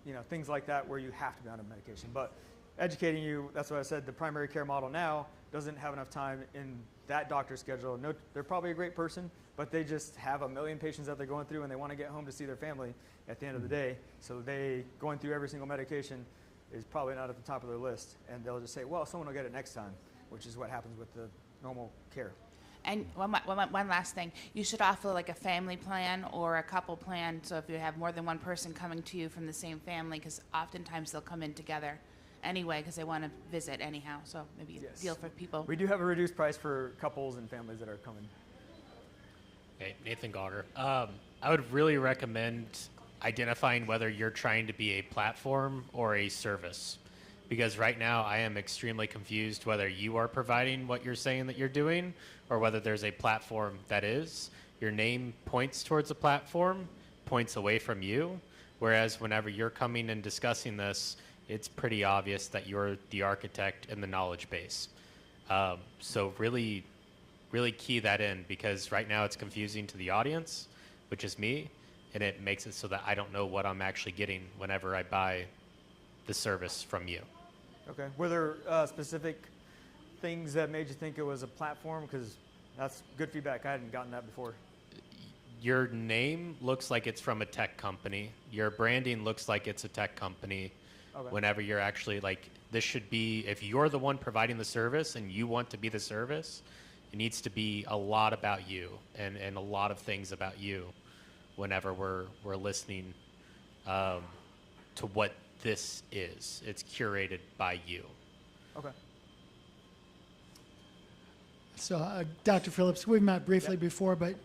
you know, things like that where you have to be on a medication. But educating you, that's what I said, the primary care model now doesn't have enough time in that doctor's schedule. No, they're probably a great person, but they just have a million patients that they're going through, and they want to get home to see their family at the end of the day. So they going through every single medication is probably not at the top of their list, and they'll just say, well, someone will get it next time, which is what happens with the normal care. And one last thing, you should offer like a family plan or a couple plan, so if you have more than one person coming to you from the same family, because oftentimes they'll come in together anyway because they want to visit anyhow, so maybe a deal for people. We do have a reduced price for couples and families that are coming. Hey, Nathan Gauger. I would really recommend identifying whether you're trying to be a platform or a service. Because right now I am extremely confused whether you are providing what you're saying that you're doing or whether there's a platform that is. Your name points towards a platform, points away from you, whereas whenever you're coming and discussing this, it's pretty obvious that you're the architect and the knowledge base. So really key that in, because right now it's confusing to the audience, which is me, and it makes it so that I don't know what I'm actually getting whenever I buy the service from you. Okay. Were there specific things that made you think it was a platform? Because that's good feedback. I hadn't gotten that before. Your name looks like it's from a tech company. Your branding looks like it's a tech company. Okay. Whenever you're actually like, this should be, if you're the one providing the service and you want to be the service, it needs to be a lot about you and a lot of things about you whenever we're listening to what this is. It's curated by you. Okay. So, Dr. Phillips, we've met briefly before, but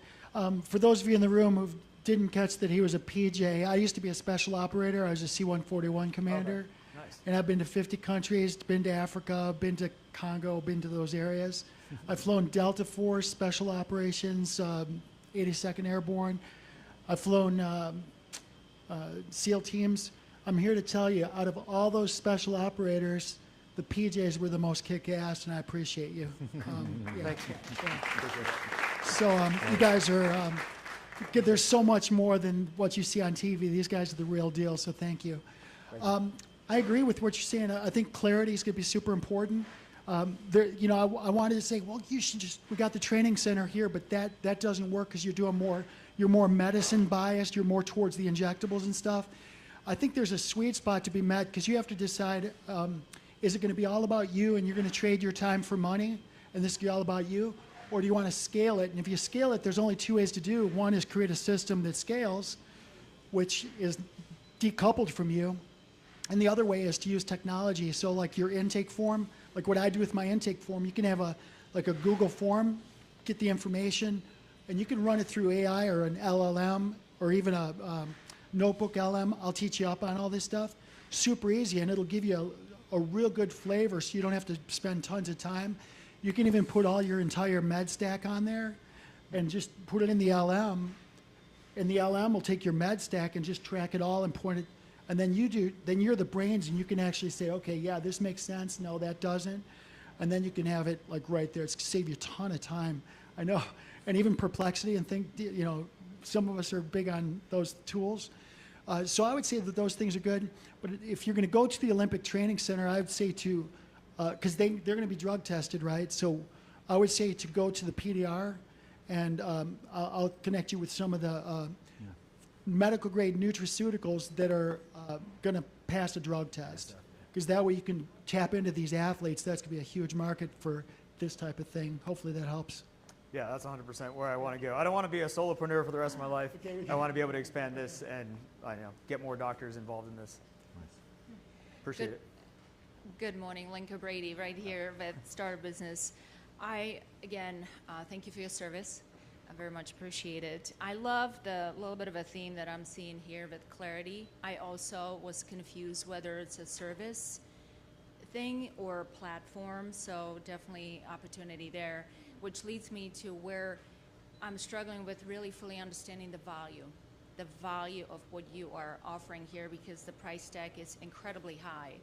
for those of you in the room who didn't catch that he was a PJ, I used to be a special operator. I was a C-141 commander. Okay. Nice. And I've been to 50 countries, been to Africa, been to Congo, been to those areas. I've flown Delta Force, Special Operations, 82nd Airborne. I've flown SEAL teams. I'm here to tell you, out of all those special operators, the PJs were the most kick-ass, and I appreciate you. Yeah. Thank you. Yeah. So you guys are, there's so much more than what you see on TV. These guys are the real deal, so thank you. I agree with what you're saying. I think clarity is going to be super important. You know, I wanted to say, well, you should we got the training center here, but that doesn't work because you're more medicine biased, you're more towards the injectables and stuff. I think there's a sweet spot to be met because you have to decide, is it going to be all about you and you're going to trade your time for money and this is going to be all about you? Or do you want to scale it? And if you scale it, there's only two ways to do. One is create a system that scales, which is decoupled from you. And the other way is to use technology. So like your intake form, like what I do with my intake form, you can have a Google form, get the information, and you can run it through AI or an LLM or even a notebook LM. I'll teach you up on all this stuff. Super easy, and it'll give you a real good flavor so you don't have to spend tons of time. You can even put all your entire med stack on there and just put it in the LM, and the LM will take your med stack and just track it all and point it. And then you're the brains, and you can actually say, okay, yeah, this makes sense. No, that doesn't. And then you can have it like right there. It's save you a ton of time. I know. And even perplexity and think, you know, some of us are big on those tools. So I would say that those things are good. But if you're going to go to the Olympic Training Center, I would say to, because they're going to be drug tested, right? So I would say to go to the PDR, and I'll connect you with some of the medical grade nutraceuticals that are going to pass a drug test. Because that way you can tap into these athletes. That's going to be a huge market for this type of thing. Hopefully that helps. Yeah, that's 100% where I want to go. I don't want to be a solopreneur for the rest of my life. I want to be able to expand this and get more doctors involved in this. Appreciate it. Good morning, Linka Brady, right here with Startup Business. Again, thank you for your service. I very much appreciate it. I love the little bit of a theme that I'm seeing here with clarity. I also was confused whether it's a service thing or platform, so definitely opportunity there, which leads me to where I'm struggling with really fully understanding the value of what you are offering here, because the price tag is incredibly high.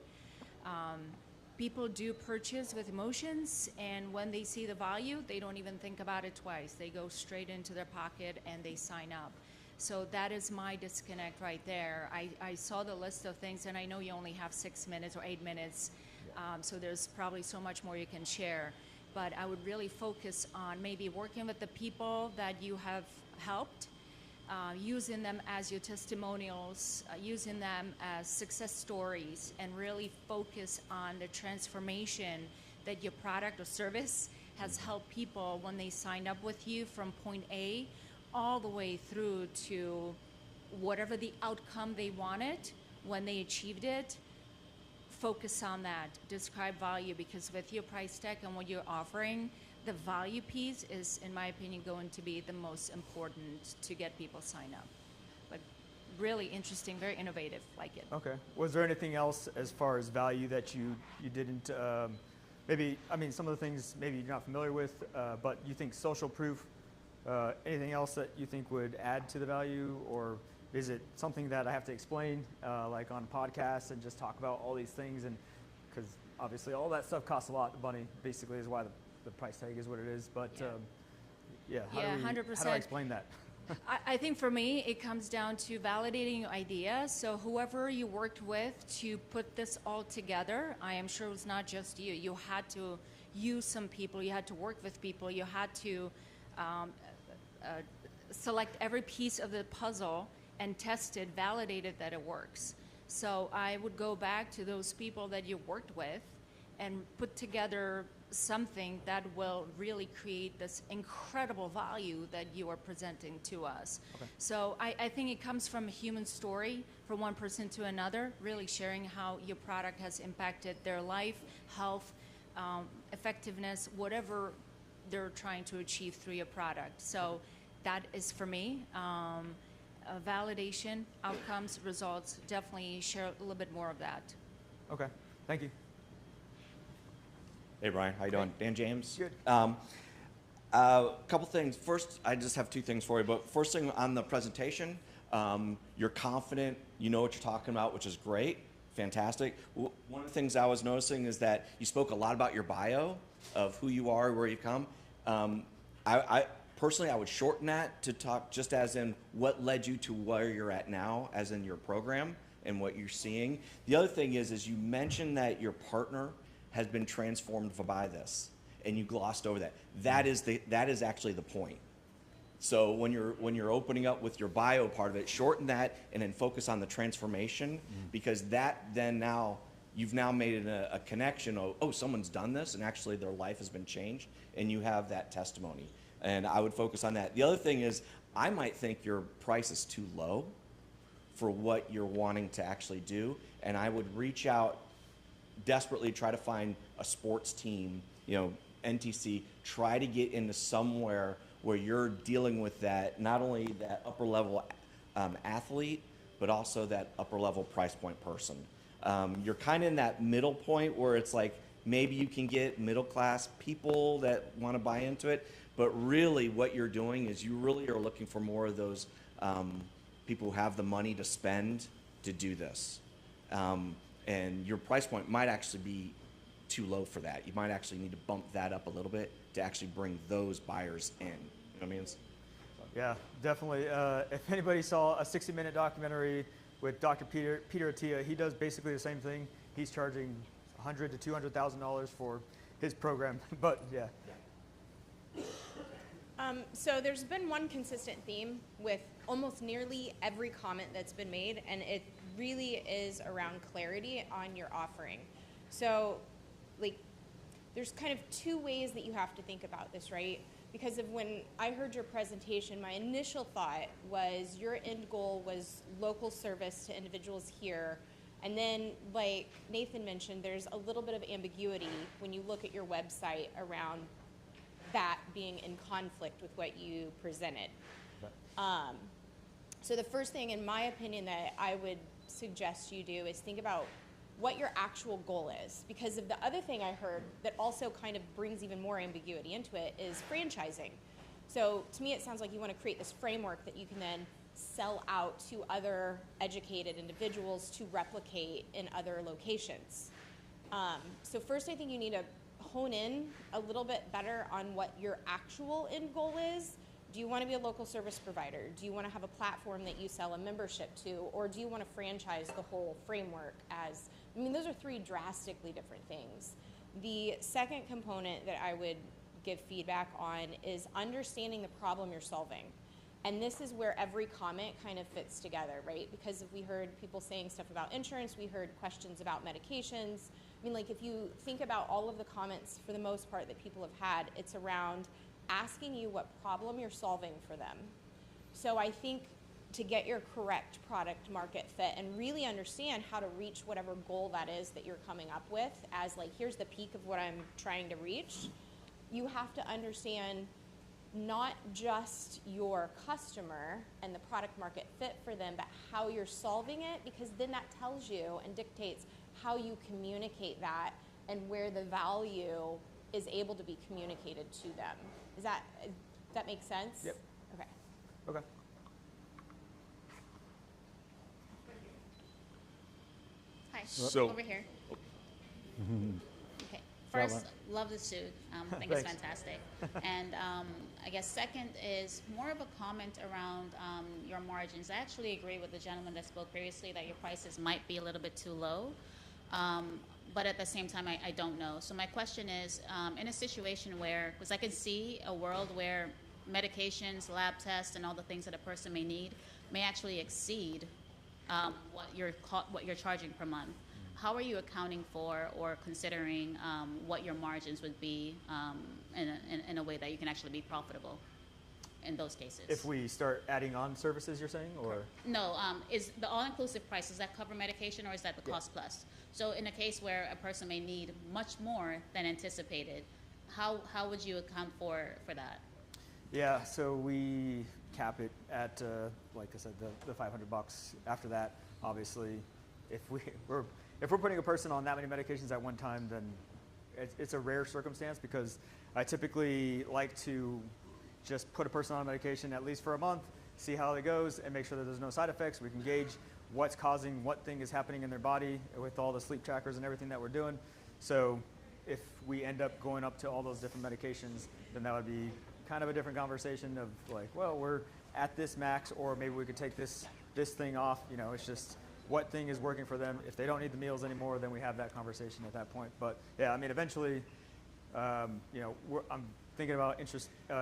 People do purchase with emotions, and when they see the value, they don't even think about it twice. They go straight into their pocket and they sign up. So that is my disconnect right there. I saw the list of things, and I know you only have 6 minutes or 8 minutes, so there's probably so much more you can share. But I would really focus on maybe working with the people that you have helped, using them as your testimonials, using them as success stories, and really focus on the transformation that your product or service has helped people when they signed up with you from point A all the way through to whatever the outcome they wanted when they achieved it. Focus on that, describe value, because with your price tag and what you're offering, the value piece is, in my opinion, going to be the most important to get people sign up. But really interesting, very innovative, like it. Okay. Was there anything else as far as value that you didn't, maybe, I mean, some of the things maybe you're not familiar with, but you think social proof, anything else that you think would add to the value, or is it something that I have to explain, like on podcasts, and just talk about all these things? And because obviously all that stuff costs a lot of money, basically, is why the price tag is what it is. But how 100%. How do I explain that? I think for me, it comes down to validating your idea. So whoever you worked with to put this all together, I am sure it was not just you. You had to use some people, you had to work with people, you had to select every piece of the puzzle and test it, validate it that it works. So I would go back to those people that you worked with and put together something that will really create this incredible value that you are presenting to us. Okay. So I think it comes from a human story, from one person to another, really sharing how your product has impacted their life, health, effectiveness, whatever they're trying to achieve through your product. So that is, for me, validation, outcomes, results. Definitely share a little bit more of that. Okay, thank you. Hey, Brian, how you doing? Dan James. Good. Couple things. First, I just have two things for you. But first thing on the presentation, you're confident, you know what you're talking about, which is great, fantastic. One of the things I was noticing is that you spoke a lot about your bio of who you are, where you've come. I personally, I would shorten that to talk just as in what led you to where you're at now, as in your program and what you're seeing. The other thing is you mentioned that your partner has been transformed by this, and you glossed over that. That is actually the point. So when you're opening up with your bio part of it, shorten that and then focus on the transformation, because that then now you've now made a connection of, oh, someone's done this and actually their life has been changed, and you have that testimony. And I would focus on that. The other thing is, I might think your price is too low for what you're wanting to actually do, and I would reach out, desperately try to find a sports team, NTC, try to get into somewhere where you're dealing with that, not only that upper level athlete, but also that upper level price point person. You're kind of in that middle point where it's like, maybe you can get middle class people that want to buy into it, but really what you're doing is you really are looking for more of those people who have the money to spend to do this. And your price point might actually be too low for that. You might actually need to bump that up a little bit to actually bring those buyers in. You know what I mean? Yeah, definitely. If anybody saw a 60-minute documentary with Dr. Peter Attia, he does basically the same thing. He's charging $100,000 to $200,000 for his program. But yeah. So there's been one consistent theme with almost nearly every comment that's been made, and it really is around clarity on your offering. So, like, there's kind of two ways that you have to think about this, right? Because of when I heard your presentation, my initial thought was your end goal was local service to individuals here. And then, like Nathan mentioned, there's a little bit of ambiguity when you look at your website around that being in conflict with what you presented. So the first thing, in my opinion, that I would suggest you do is think about what your actual goal is. Because of the other thing I heard that also kind of brings even more ambiguity into it is franchising. So to me, it sounds like you want to create this framework that you can then sell out to other educated individuals to replicate in other locations. So first, I think you need to hone in a little bit better on what your actual end goal is. Do you want to be a local service provider? Do you want to have a platform that you sell a membership to? Or do you want to franchise the whole framework as, I mean, those are three drastically different things. The second component that I would give feedback on is understanding the problem you're solving. And this is where every comment kind of fits together, right? Because if we heard people saying stuff about insurance, we heard questions about medications. I mean, like, if you think about all of the comments, for the most part, that people have had, it's around asking you what problem you're solving for them. So I think to get your correct product market fit and really understand how to reach whatever goal that is that you're coming up with as, like, here's the peak of what I'm trying to reach, you have to understand not just your customer and the product market fit for them, but how you're solving it, because then that tells you and dictates how you communicate that and where the value is able to be communicated to them. Does that make sense? Yep. Okay. Okay. Hi, So- over here. Okay. First, love the suit. I think it's fantastic. And I guess second is more of a comment around your margins. I actually agree with the gentleman that spoke previously that your prices might be a little bit too low. But at the same time, I don't know. So my question is, in a situation where, because I can see a world where medications, lab tests, and all the things that a person may need may actually exceed what you're charging per month. How are you accounting for or considering what your margins would be in a way that you can actually be profitable in those cases? If we start adding on services, you're saying, or? No, is the all-inclusive price, does that cover medication or is that the cost plus? So in a case where a person may need much more than anticipated, how would you account for that? Yeah, so we cap it at, like I said, the $500. After that, obviously, if we're putting a person on that many medications at one time, then it's a rare circumstance, because I typically like to just put a person on medication at least for a month, see how it goes, and make sure that there's no side effects. We can gauge what's causing what thing is happening in their body with all the sleep trackers and everything that we're doing. So if we end up going up to all those different medications, then that would be kind of a different conversation of, like, well, we're at this max, or maybe we could take this thing off. You know, it's just what thing is working for them. If they don't need the meals anymore, then we have that conversation at that point. But yeah, I mean, eventually, you know, I'm thinking about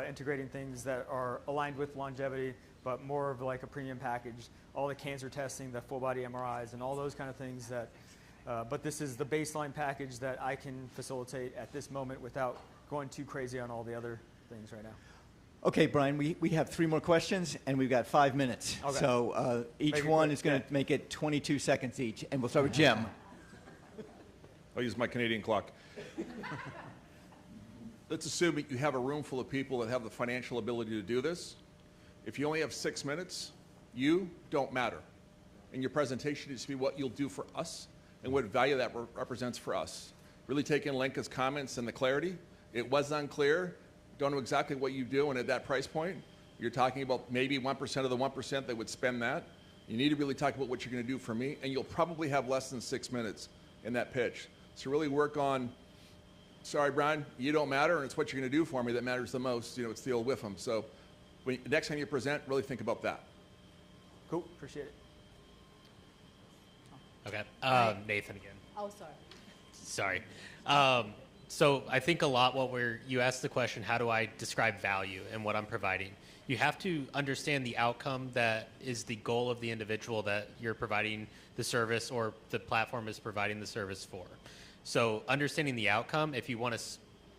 integrating things that are aligned with longevity, but more of like a premium package, all the cancer testing, the full body MRIs, and all those kind of things that, but this is the baseline package that I can facilitate at this moment without going too crazy on all the other things right now. Okay, Brian, we have 3 more questions, and we've got 5 minutes. Okay. So each one is going to make it 22 seconds each, and we'll start with Jim. I'll use my Canadian clock. Let's assume that you have a room full of people that have the financial ability to do this. If you only have 6 minutes, you don't matter. And your presentation needs to be what you'll do for us and what value that represents for us. Really take in Lenka's comments and the clarity. It was unclear. Don't know exactly what you do, and at that price point, you're talking about maybe 1% of the 1% that would spend that. You need to really talk about what you're going to do for me, and you'll probably have less than 6 minutes in that pitch. So really work on sorry, Brian, you don't matter, and it's what you're going to do for me that matters the most. You know, it's the old whiff 'em. So next time you present, really think about that. Cool. Appreciate it. Okay. Nathan again. Oh, sorry. Sorry. So I think a lot you asked the question, how do I describe value and what I'm providing? You have to understand the outcome that is the goal of the individual that you're providing the service or the platform is providing the service for. So understanding the outcome, if you want to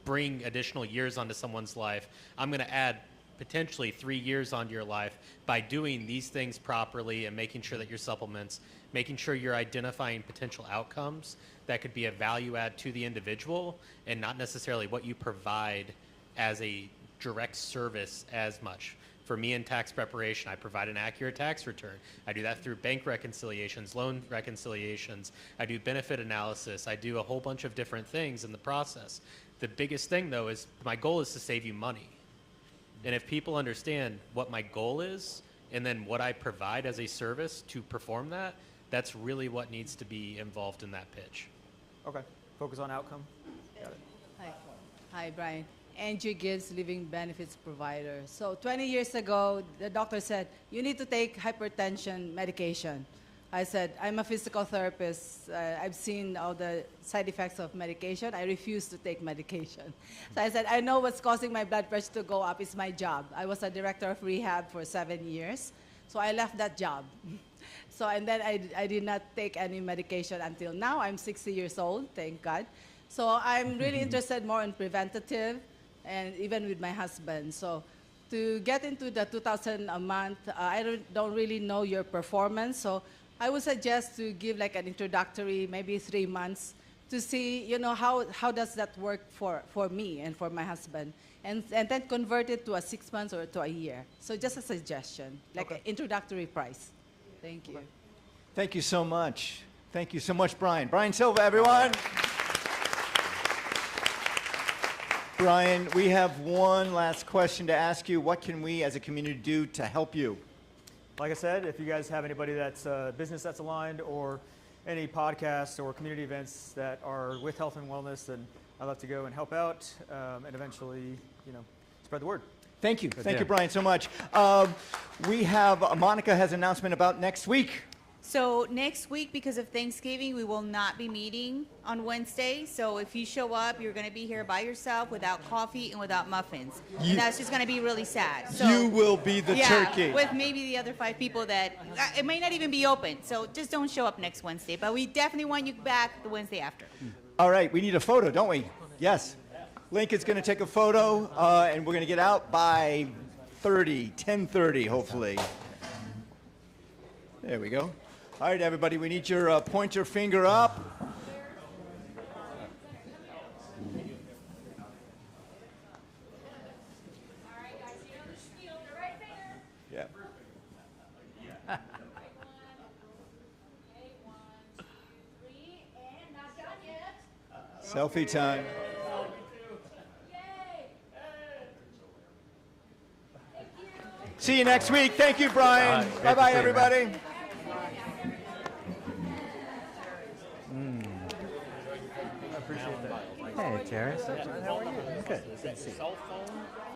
bring additional years onto someone's life, I'm going to add potentially 3 years onto your life by doing these things properly and making sure that your supplements, making sure you're identifying potential outcomes that could be a value add to the individual and not necessarily what you provide as a direct service as much. For me in tax preparation, I provide an accurate tax return. I do that through bank reconciliations, loan reconciliations. I do benefit analysis. I do a whole bunch of different things in the process. The biggest thing, though, is my goal is to save you money. And if people understand what my goal is and then what I provide as a service to perform that, that's really what needs to be involved in that pitch. Okay. Focus on outcome. Got it. Hi, Brian. Angie Gibbs, living benefits provider. So 20 years ago, the doctor said, you need to take hypertension medication. I said, I'm a physical therapist. I've seen all the side effects of medication. I refuse to take medication. So I said, I know what's causing my blood pressure to go up. It's my job. I was a director of rehab for 7 years. So I left that job. So, and then I did not take any medication until now. I'm 60 years old, thank God. So I'm really interested more in preventative, and even with my husband. So to get into the 2,000 a month, I don't really know your performance. So I would suggest to give like an introductory, maybe 3 months, to see, you know, how does that work for me and for my husband. And then convert it to a 6 months or to a year. So just a suggestion, like an introductory price. Thank you. Thank you so much. Thank you so much, Brian. Brian Silva, everyone. Brian, we have one last question to ask you. What can we as a community do to help you? Like I said, if you guys have anybody that's business that's aligned or any podcasts or community events that are with health and wellness, then I'd love to go and help out and eventually, you know, spread the word. Thank you. Thank you, Brian, so much. Monica has an announcement about next week. So next week, because of Thanksgiving, we will not be meeting on Wednesday. So if you show up, you're going to be here by yourself without coffee and without muffins. And that's just going to be really sad. So, you will be the turkey. With maybe the other 5 people that, it may not even be open. So just don't show up next Wednesday. But we definitely want you back the Wednesday after. All right, we need a photo, don't we? Yes. Link is going to take a photo, and we're going to get out by 10:30, hopefully. There we go. All right, everybody, we need your pointer finger up. Yeah. Selfie time. See you next week. Thank you, Brian. Bye-bye, everybody. Hey, Terry. How are you? Good. Is that cell phone?